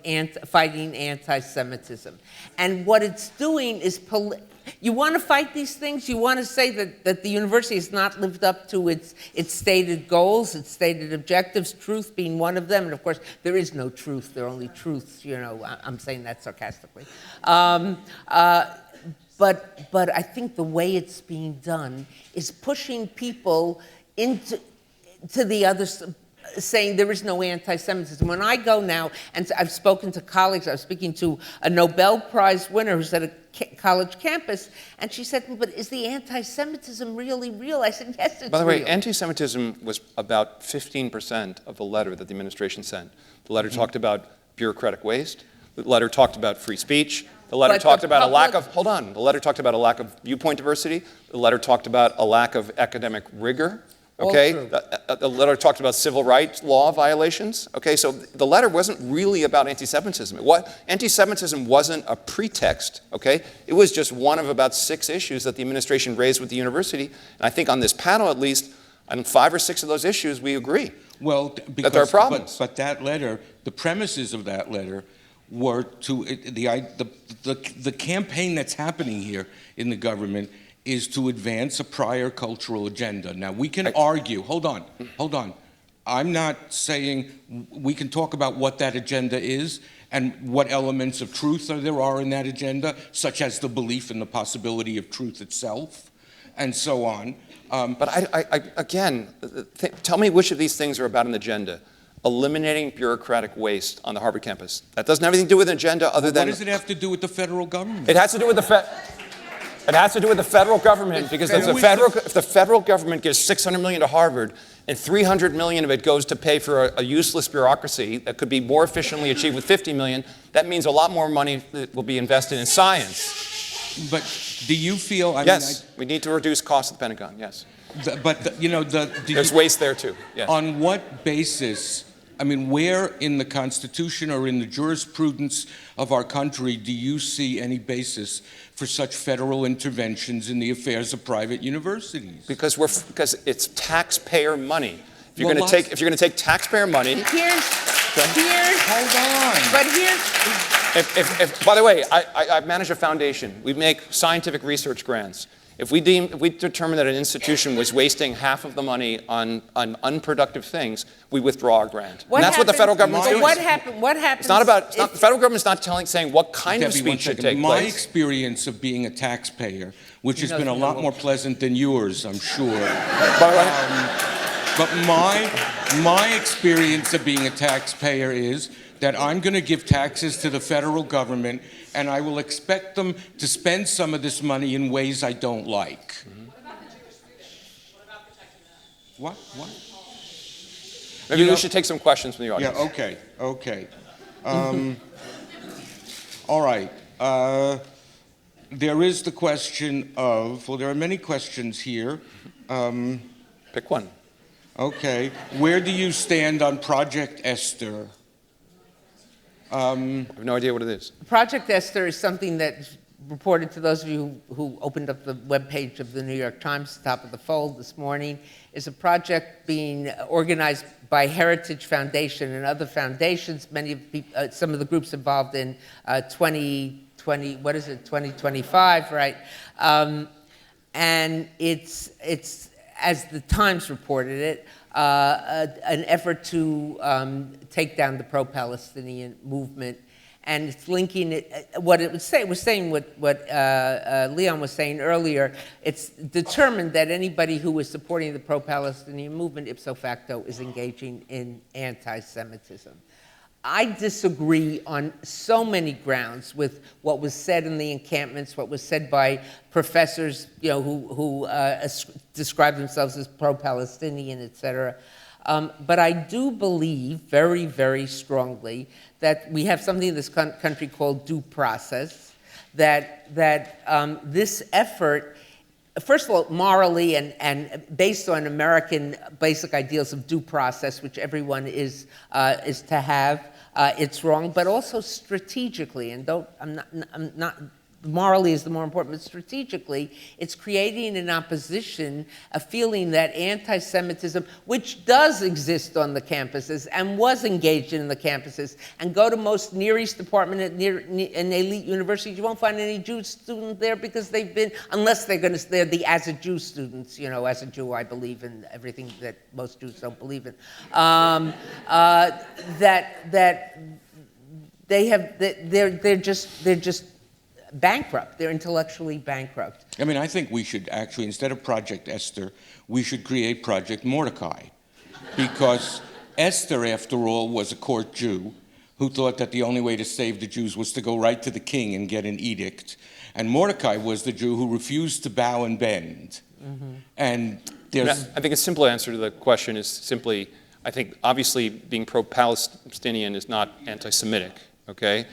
fighting anti-Semitism. And what it's doing is, you want to fight these things? You want to say that the university has not lived up to its stated goals, its stated objectives, truth being one of them. And of course, there is no truth. There are only truths. I'm saying that sarcastically. But I think the way it's being done is pushing people into the other, saying there is no anti-Semitism. When I go now, and I've spoken to colleagues, I was speaking to a Nobel Prize winner who's at a college campus, and she said, but is the anti-Semitism really real? I said, yes, it's real. By the way, anti-Semitism was about 15% of the letter that the administration sent. The letter talked about bureaucratic waste. The letter talked about free speech. The letter talked about a lack of, hold on, the letter talked about a lack of viewpoint diversity. The letter talked about a lack of academic rigor. Okay, the letter talked about civil rights law violations. Okay, so the letter wasn't really about anti-Semitism. Anti-Semitism wasn't a pretext. Okay, it was just one of about 6 issues that the administration raised with the university. And I think on this panel, at least, on 5 or 6 of those issues, we agree. Well, that there are problems. But that letter, the premises of that letter, were to the campaign that's happening here in the government is to advance a prior cultural agenda. Now, we can argue, hold on. I'm not saying, we can talk about what that agenda is and what elements of truth there are in that agenda, such as the belief in the possibility of truth itself, and so on. But again, tell me which of these things are about an agenda. Eliminating bureaucratic waste on the Harvard campus. That doesn't have anything to do with an agenda other than... What does it have to do with the federal government? It has to do with the It has to do with the federal government, because if the federal government gives $600 million to Harvard and $300 million of it goes to pay for a useless bureaucracy that could be more efficiently achieved with $50 million, that means a lot more money that will be invested in science. But do you feel... Yes, we need to reduce costs at the Pentagon, yes. There's waste there too, yes. On what basis... where in the Constitution or in the jurisprudence of our country do you see any basis for such federal interventions in the affairs of private universities? Because it's taxpayer money. If you're going to take taxpayer money, Hold on. But here's. By the way, I manage a foundation. We make scientific research grants. If we determine that an institution was wasting half of the money on unproductive things, we withdraw our grant. And that's what the federal government's doing. What happens? The federal government's not saying what kind of Debbie, speech should take place. My experience of being a taxpayer, which has been a lot more pleasant than yours, I'm sure. But my experience of being a taxpayer is that I'm going to give taxes to the federal government, and I will expect them to spend some of this money in ways I don't like. What? Maybe we should take some questions from the audience. Yeah, okay. All right. There is the question of, well, there are many questions here. Pick one. Okay. Where do you stand on Project Esther? I have no idea what it is. Project Esther is something that's reported to those of you who opened up the webpage of the New York Times, top of the fold this morning, is a project being organized by Heritage Foundation and other foundations, some of the groups involved in 2025, right? And it's, as the Times reported it, an effort to take down the pro-Palestinian movement. And it's linking it, what it was saying what Leon was saying earlier. It's determined that anybody who is supporting the pro-Palestinian movement, ipso facto, is engaging in anti-Semitism. I disagree on so many grounds with what was said in the encampments, what was said by professors, who describe themselves as pro-Palestinian, et cetera. But I do believe very, very strongly that we have something in this country called due process, that this effort, first of all, morally and based on American basic ideals of due process, which everyone is to have, it's wrong, but also strategically, and I'm not morally is the more important, but strategically, it's creating an opposition, a feeling that anti-Semitism, which does exist on the campuses and was engaged in the campuses, and go to most Near East department at an elite university, you won't find any Jewish student there because they've been, unless they're the as a Jew students, as a Jew I believe in everything that most Jews don't believe in. They're just bankrupt. They're intellectually bankrupt. I mean, I think we should actually, instead of Project Esther, we should create Project Mordecai. Because Esther, after all, was a court Jew who thought that the only way to save the Jews was to go right to the king and get an edict. And Mordecai was the Jew who refused to bow and bend. Mm-hmm. And there's... I think a simple answer to the question is simply, I think obviously being pro-Palestinian is not anti-Semitic, okay?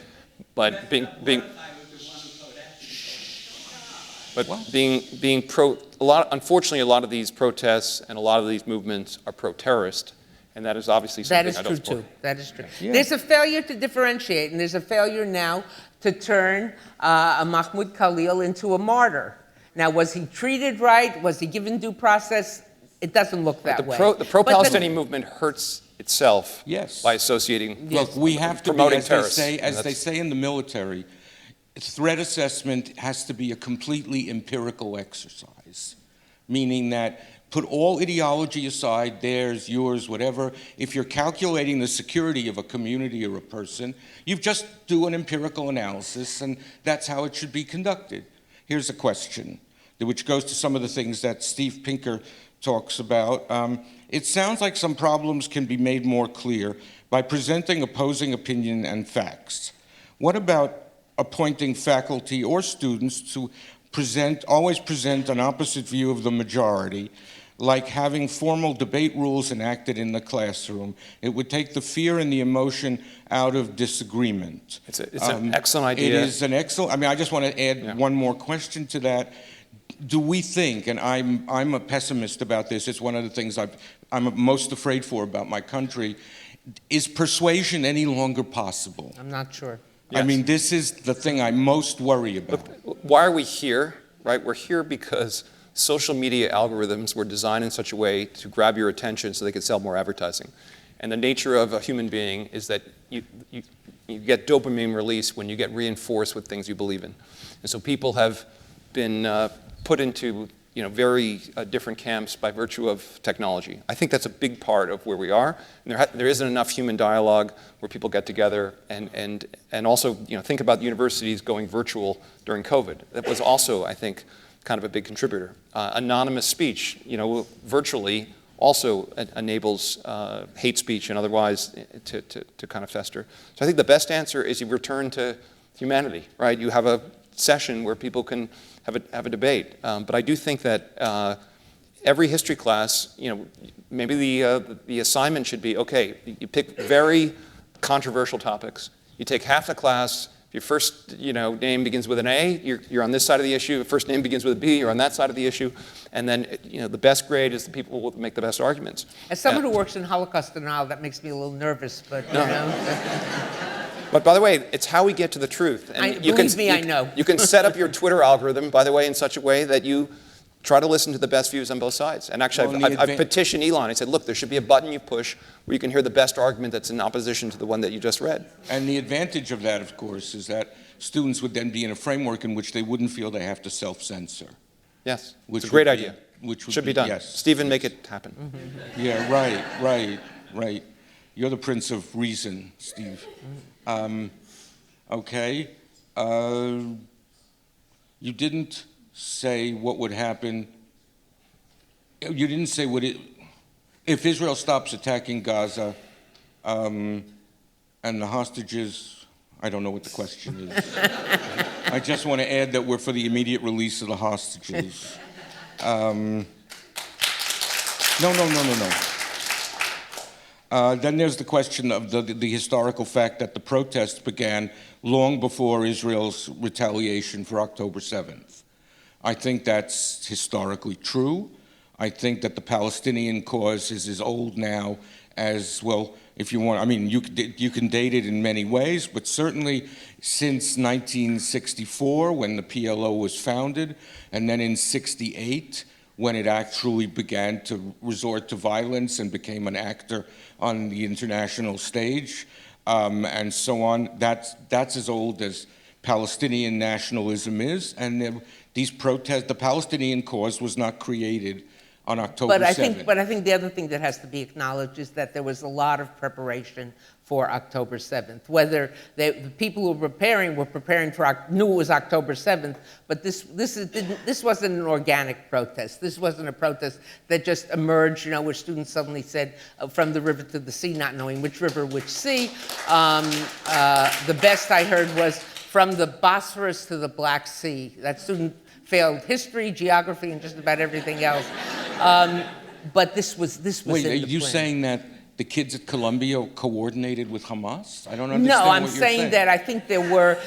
But being unfortunately, a lot of these protests and a lot of these movements are pro-terrorist, and that is obviously something I don't support. That is true. Yeah. There's a failure to differentiate, and there's a failure now to turn a Mahmoud Khalil into a martyr. Now, was he treated right? Was he given due process? It doesn't look that way. The pro-Palestinian movement hurts itself by associating, Look, we have to promoting be, terrorists. As they say in the military, threat assessment has to be a completely empirical exercise, meaning that put all ideology aside, theirs, yours, whatever. If you're calculating the security of a community or a person, you just do an empirical analysis, and that's how it should be conducted. Here's a question, which goes to some of the things that Steve Pinker talks about. It sounds like some problems can be made more clear by presenting opposing opinion and facts. What about appointing faculty or students to always present an opposite view of the majority, like having formal debate rules enacted in the classroom? It would take the fear and the emotion out of disagreement. It's an excellent idea. It is an excellent, I just want to add one more question to that. Do we think, and I'm a pessimist about this, it's one of the things I'm most afraid for about my country, is persuasion any longer possible? I'm not sure. Yes. I mean, this is the thing I most worry about. But why are we here, right? We're here because social media algorithms were designed in such a way to grab your attention so they could sell more advertising. And the nature of a human being is that you get dopamine release when you get reinforced with things you believe in. And so people have been put into very different camps by virtue of technology. I think that's a big part of where we are. And there isn't enough human dialogue where people get together, and also think about universities going virtual during COVID. That was also, I think, kind of a big contributor. Anonymous speech, virtually also enables hate speech and otherwise to kind of fester. So I think the best answer is you return to humanity, right? You have a session where people can have a debate. But I do think that every history class, maybe the assignment should be, okay, you pick very controversial topics. You take half the class. If your first name begins with an A, you're on this side of the issue. If first name begins with a B, you're on that side of the issue. And then the best grade is the people who will make the best arguments. As someone who works in Holocaust denial, that makes me a little nervous, but But by the way, it's how we get to the truth. And I know. You can set up your Twitter algorithm, by the way, in such a way that you try to listen to the best views on both sides. And actually, I've petitioned Elon. I said, look, there should be a button you push where you can hear the best argument that's in opposition to the one that you just read. And the advantage of that, of course, is that students would then be in a framework in which they wouldn't feel they have to self-censor. Yes, it's a great idea. Which should be done. Yes. Stephen, make it happen. Mm-hmm. Yeah, right. You're the Prince of Reason, Steve. Okay. You didn't say what would happen. You didn't say if Israel stops attacking Gaza and the hostages. I don't know what the question is. I just want to add that we're for the immediate release of the hostages. No. Then there's the question of the historical fact that the protests began long before Israel's retaliation for October 7th. I think that's historically true. I think that the Palestinian cause is as old now as, well, if you want, I mean, you can date it in many ways, but certainly since 1964, when the PLO was founded, and then in 68, when it actually began to resort to violence and became an actor on the international stage, and so on. That's as old as Palestinian nationalism is, and these protests, the Palestinian cause was not created on October 7th. But I think the other thing that has to be acknowledged is that there was a lot of preparation for October 7th. Whether the people who were preparing knew it was October 7th, but this wasn't an organic protest. This wasn't a protest that just emerged, where students suddenly said, from the river to the sea, not knowing which river, which sea. The best I heard was from the Bosphorus to the Black Sea. That student failed history, geography, and just about everything else. But this was Wait, in are the you plan. saying that the kids at Columbia coordinated with Hamas? I don't understand. No, I'm what you're saying that I think there were.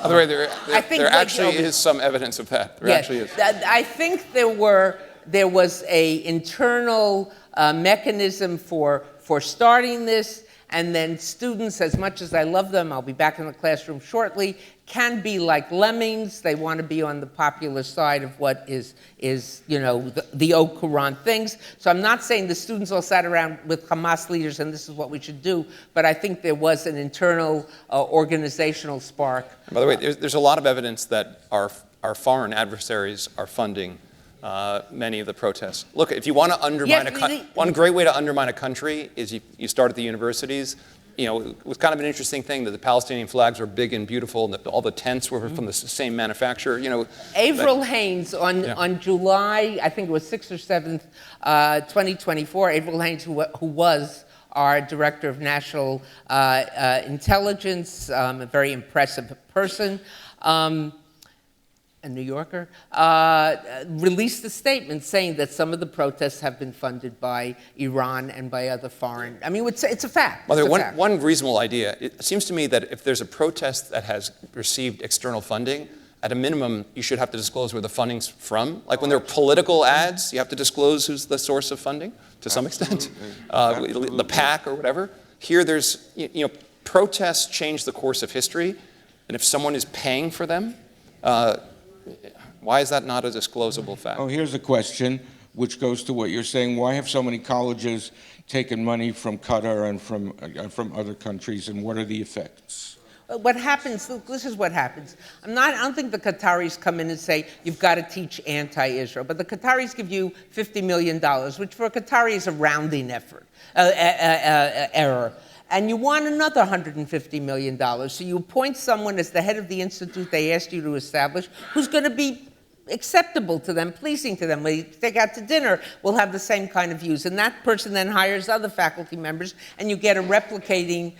By the way, there like, actually is some evidence of that. There actually is. I think there was a internal mechanism for starting this, and then students, as much as I love them, I'll be back in the classroom shortly, can be like lemmings. They want to be on the popular side of what is the Au Courant things. So I'm not saying the students all sat around with Hamas leaders and this is what we should do, but I think there was an internal organizational spark. By the way, there's a lot of evidence that our foreign adversaries are funding many of the protests. Look, if you want to undermine one great way to undermine a country is you start at the universities. It was kind of an interesting thing that the Palestinian flags were big and beautiful, and that all the tents were from the same manufacturer. Avril Haines on July, I think it was 6th or 7th, 2024. Avril Haines, who was our director of national intelligence, a very impressive person. A New Yorker, released a statement saying that some of the protests have been funded by Iran and by other foreign. I mean, it's a fact. Well, one reasonable idea. It seems to me that if there's a protest that has received external funding, at a minimum, you should have to disclose where the funding's from. Like when there are political ads, you have to disclose who's the source of funding to some extent. The PAC or whatever. Here, there's protests change the course of history, and if someone is paying for them. Why is that not a disclosable fact? Oh, here's a question which goes to what you're saying. Why have so many colleges taken money from Qatar and from other countries, and what are the effects? What happens, this is what happens. I don't think the Qataris come in and say, you've got to teach anti-Israel, but the Qataris give you $50 million, which for a Qatari is a rounding error. And you want another $150 million. So you appoint someone as the head of the institute they asked you to establish who's going to be acceptable to them, pleasing to them. When you take out to dinner, we'll have the same kind of views. And that person then hires other faculty members, and you get a replicating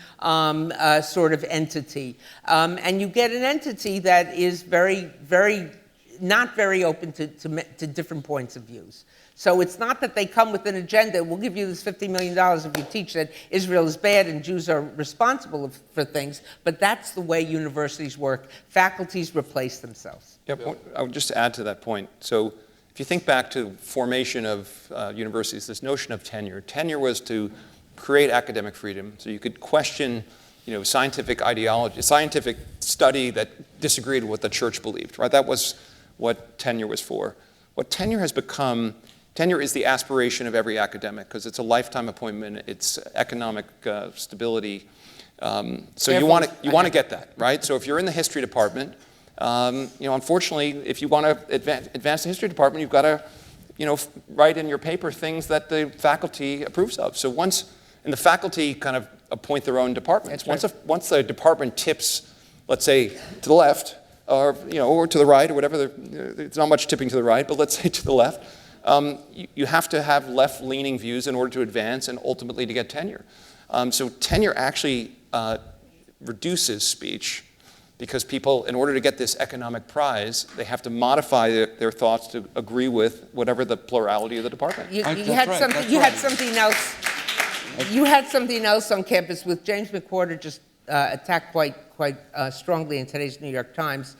sort of entity. And you get an entity that is not very open to different points of views. So it's not that they come with an agenda, we'll give you this $50 million if you teach that Israel is bad and Jews are responsible for things, but that's the way universities work. Faculties replace themselves. Yeah, I would just add to that point. So if you think back to formation of universities, this notion of tenure. Tenure was to create academic freedom, so you could question, scientific ideology, scientific study that disagreed with what the church believed, right? That was what tenure was for. What tenure has become, tenure is the aspiration of every academic because it's a lifetime appointment, it's economic stability. So you want to get that, right? So if you're in the history department, unfortunately, if you want to advance the history department, you've got to, write in your paper things that the faculty approves of. So and the faculty kind of appoint their own departments. Right. Once the department tips, let's say, to the left, or to the right, or whatever. There's not much tipping to the right, but let's say to the left. You have to have left-leaning views in order to advance and ultimately to get tenure. So tenure actually reduces speech because people, in order to get this economic prize, they have to modify their thoughts to agree with whatever the plurality of the department. You had something else. You had something else on campus with James McWhorter just attacked quite strongly in today's New York Times.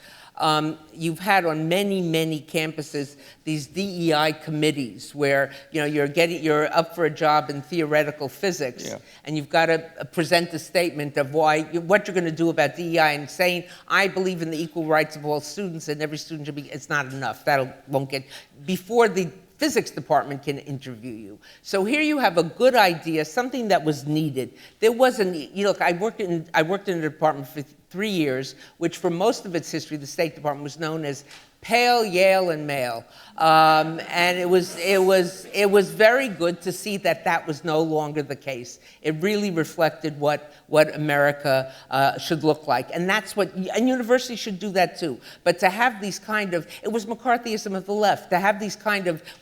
You've had on many campuses these DEI committees where you're up for a job in theoretical physics, and you've got to present a statement of what you're going to do about DEI, and saying I believe in the equal rights of all students and every student should be. It's not enough. Won't get before the physics department can interview you. So here you have a good idea, something that was needed. There wasn't, I worked in a department for 3 years, which for most of its history, the State Department was known as pale, Yale, and male. And it was very good to see that was no longer the case. It really reflected what America should look like. And and universities should do that too. But to have these it was McCarthyism of the left, to have these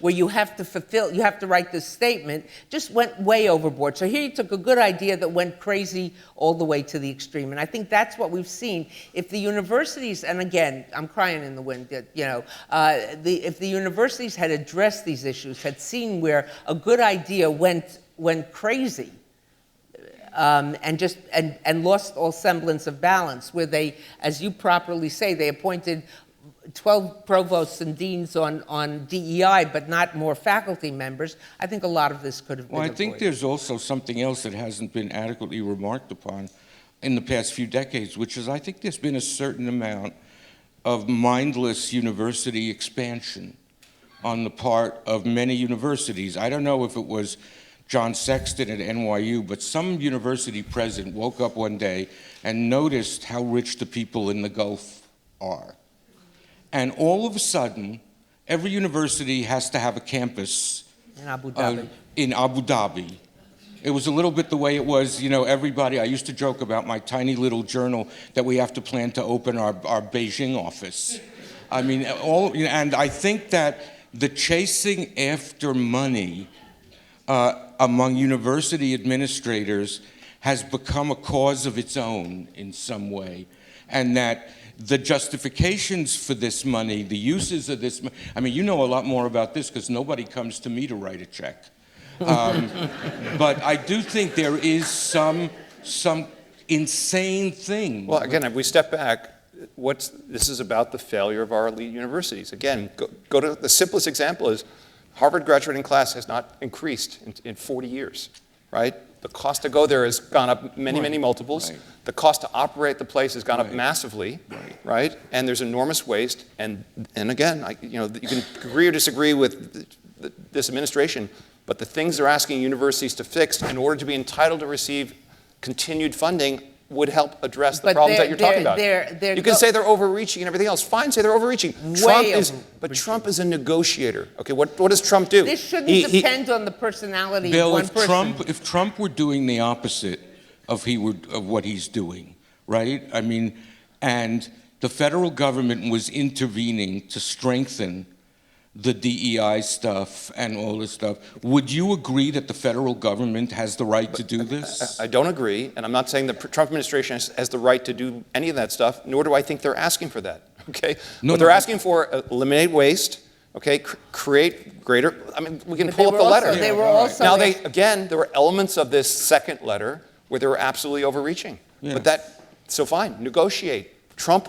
where you have to write this statement, just went way overboard. So here you took a good idea that went crazy all the way to the extreme. And I think that's what we've seen. If the universities, and again, I'm crying in the wind, if the universities had addressed these issues, had seen where a good idea went crazy, and lost all semblance of balance, where they, as you properly say, they appointed 12 provosts and deans on DEI, but not more faculty members, I think a lot of this could have been avoided. I think there's also something else that hasn't been adequately remarked upon in the past few decades, which is I think there's been a certain amount of mindless university expansion on the part of many universities. I don't know if it was John Sexton at NYU, but some university president woke up one day and noticed how rich the people in the Gulf are. And all of a sudden, every university has to have a campus in Abu Dhabi. It was a little bit the way it was, everybody, I used to joke about my tiny little journal that we have to plan to open our Beijing office. I mean, and I think that the chasing after money among university administrators has become a cause of its own in some way, and that the justifications for this money, the uses of this, I mean, you know a lot more about this because nobody comes to me to write a check. But I do think there is some insane thing. Well, again, if we step back, this is about the failure of our elite universities. Again, go to the simplest example is Harvard graduating class has not increased in 40 years, right? The cost to go there has gone up many multiples. Right. The cost to operate the place has gone up massively, right? And there's enormous waste. And again, you can agree or disagree with this administration, but the things they're asking universities to fix in order to be entitled to receive continued funding would help address the problems that you're talking about. You can say they're overreaching and everything else. Fine, say they're overreaching. Trump is a negotiator. Okay, what does Trump do? This shouldn't depend on the personality Bill, of one person. if Trump were doing the opposite of what he's doing, right? I mean, and the federal government was intervening to strengthen the DEI stuff and all this stuff, would you agree that the federal government has the right to do this? I don't agree, and I'm not saying the Trump administration has the right to do any of that stuff, nor do I think they're asking for that, okay? No, what they're no. asking for, eliminate waste, okay, create greater, I mean, we can But pull up the letter. They were also Now, again, there were elements of this second letter where they were absolutely overreaching. Yeah. But so fine, negotiate. Trump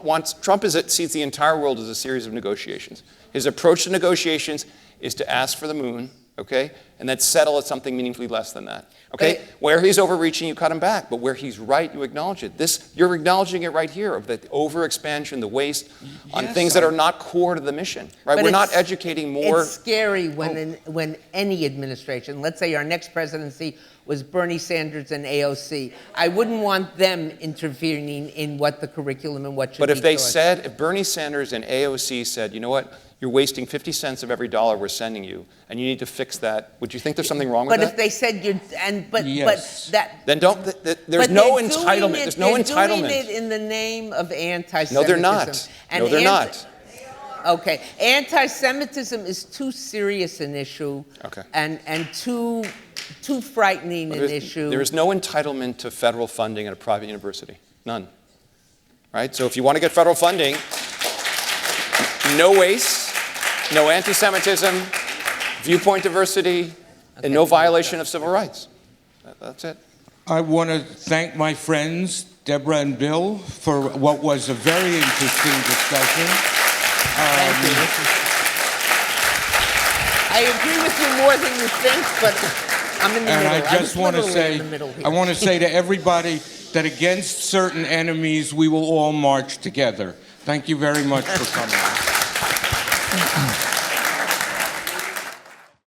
sees the entire world as a series of negotiations. His approach to negotiations is to ask for the moon, okay, and then settle at something meaningfully less than that, okay? Where he's overreaching, you cut him back, but where he's right, you acknowledge it. You're acknowledging it right here, of the overexpansion, the waste on things that are not core to the mission, right? But We're not educating more. It's scary when any administration, let's say our next presidency was Bernie Sanders and AOC, I wouldn't want them intervening in what the curriculum and what should be But if they taught. said, if Bernie Sanders and AOC said, you know what, you're wasting 50 cents of every dollar we're sending you, and you need to fix that, would you think there's something wrong with But that? if they said Yes. but that. Then there's but no they're doing entitlement. it- There's no they're entitlement. doing it in the name of anti-Semitism. No, they're not. And No, they're not. Okay, anti-Semitism is too serious an issue. Okay. And too frightening an issue. There is no entitlement to federal funding at a private university. None. Right? So if you want to get federal funding, no waste, no anti-Semitism, viewpoint diversity, and no violation of civil rights. That's it. I want to thank my friends, Deborah and Bill, for what was a very interesting discussion. Thank you. I agree with you more than you think, but I'm in the And middle. I just want to literally say, in the middle here. I want to say to everybody that against certain enemies, we will all march together. Thank you very much for coming.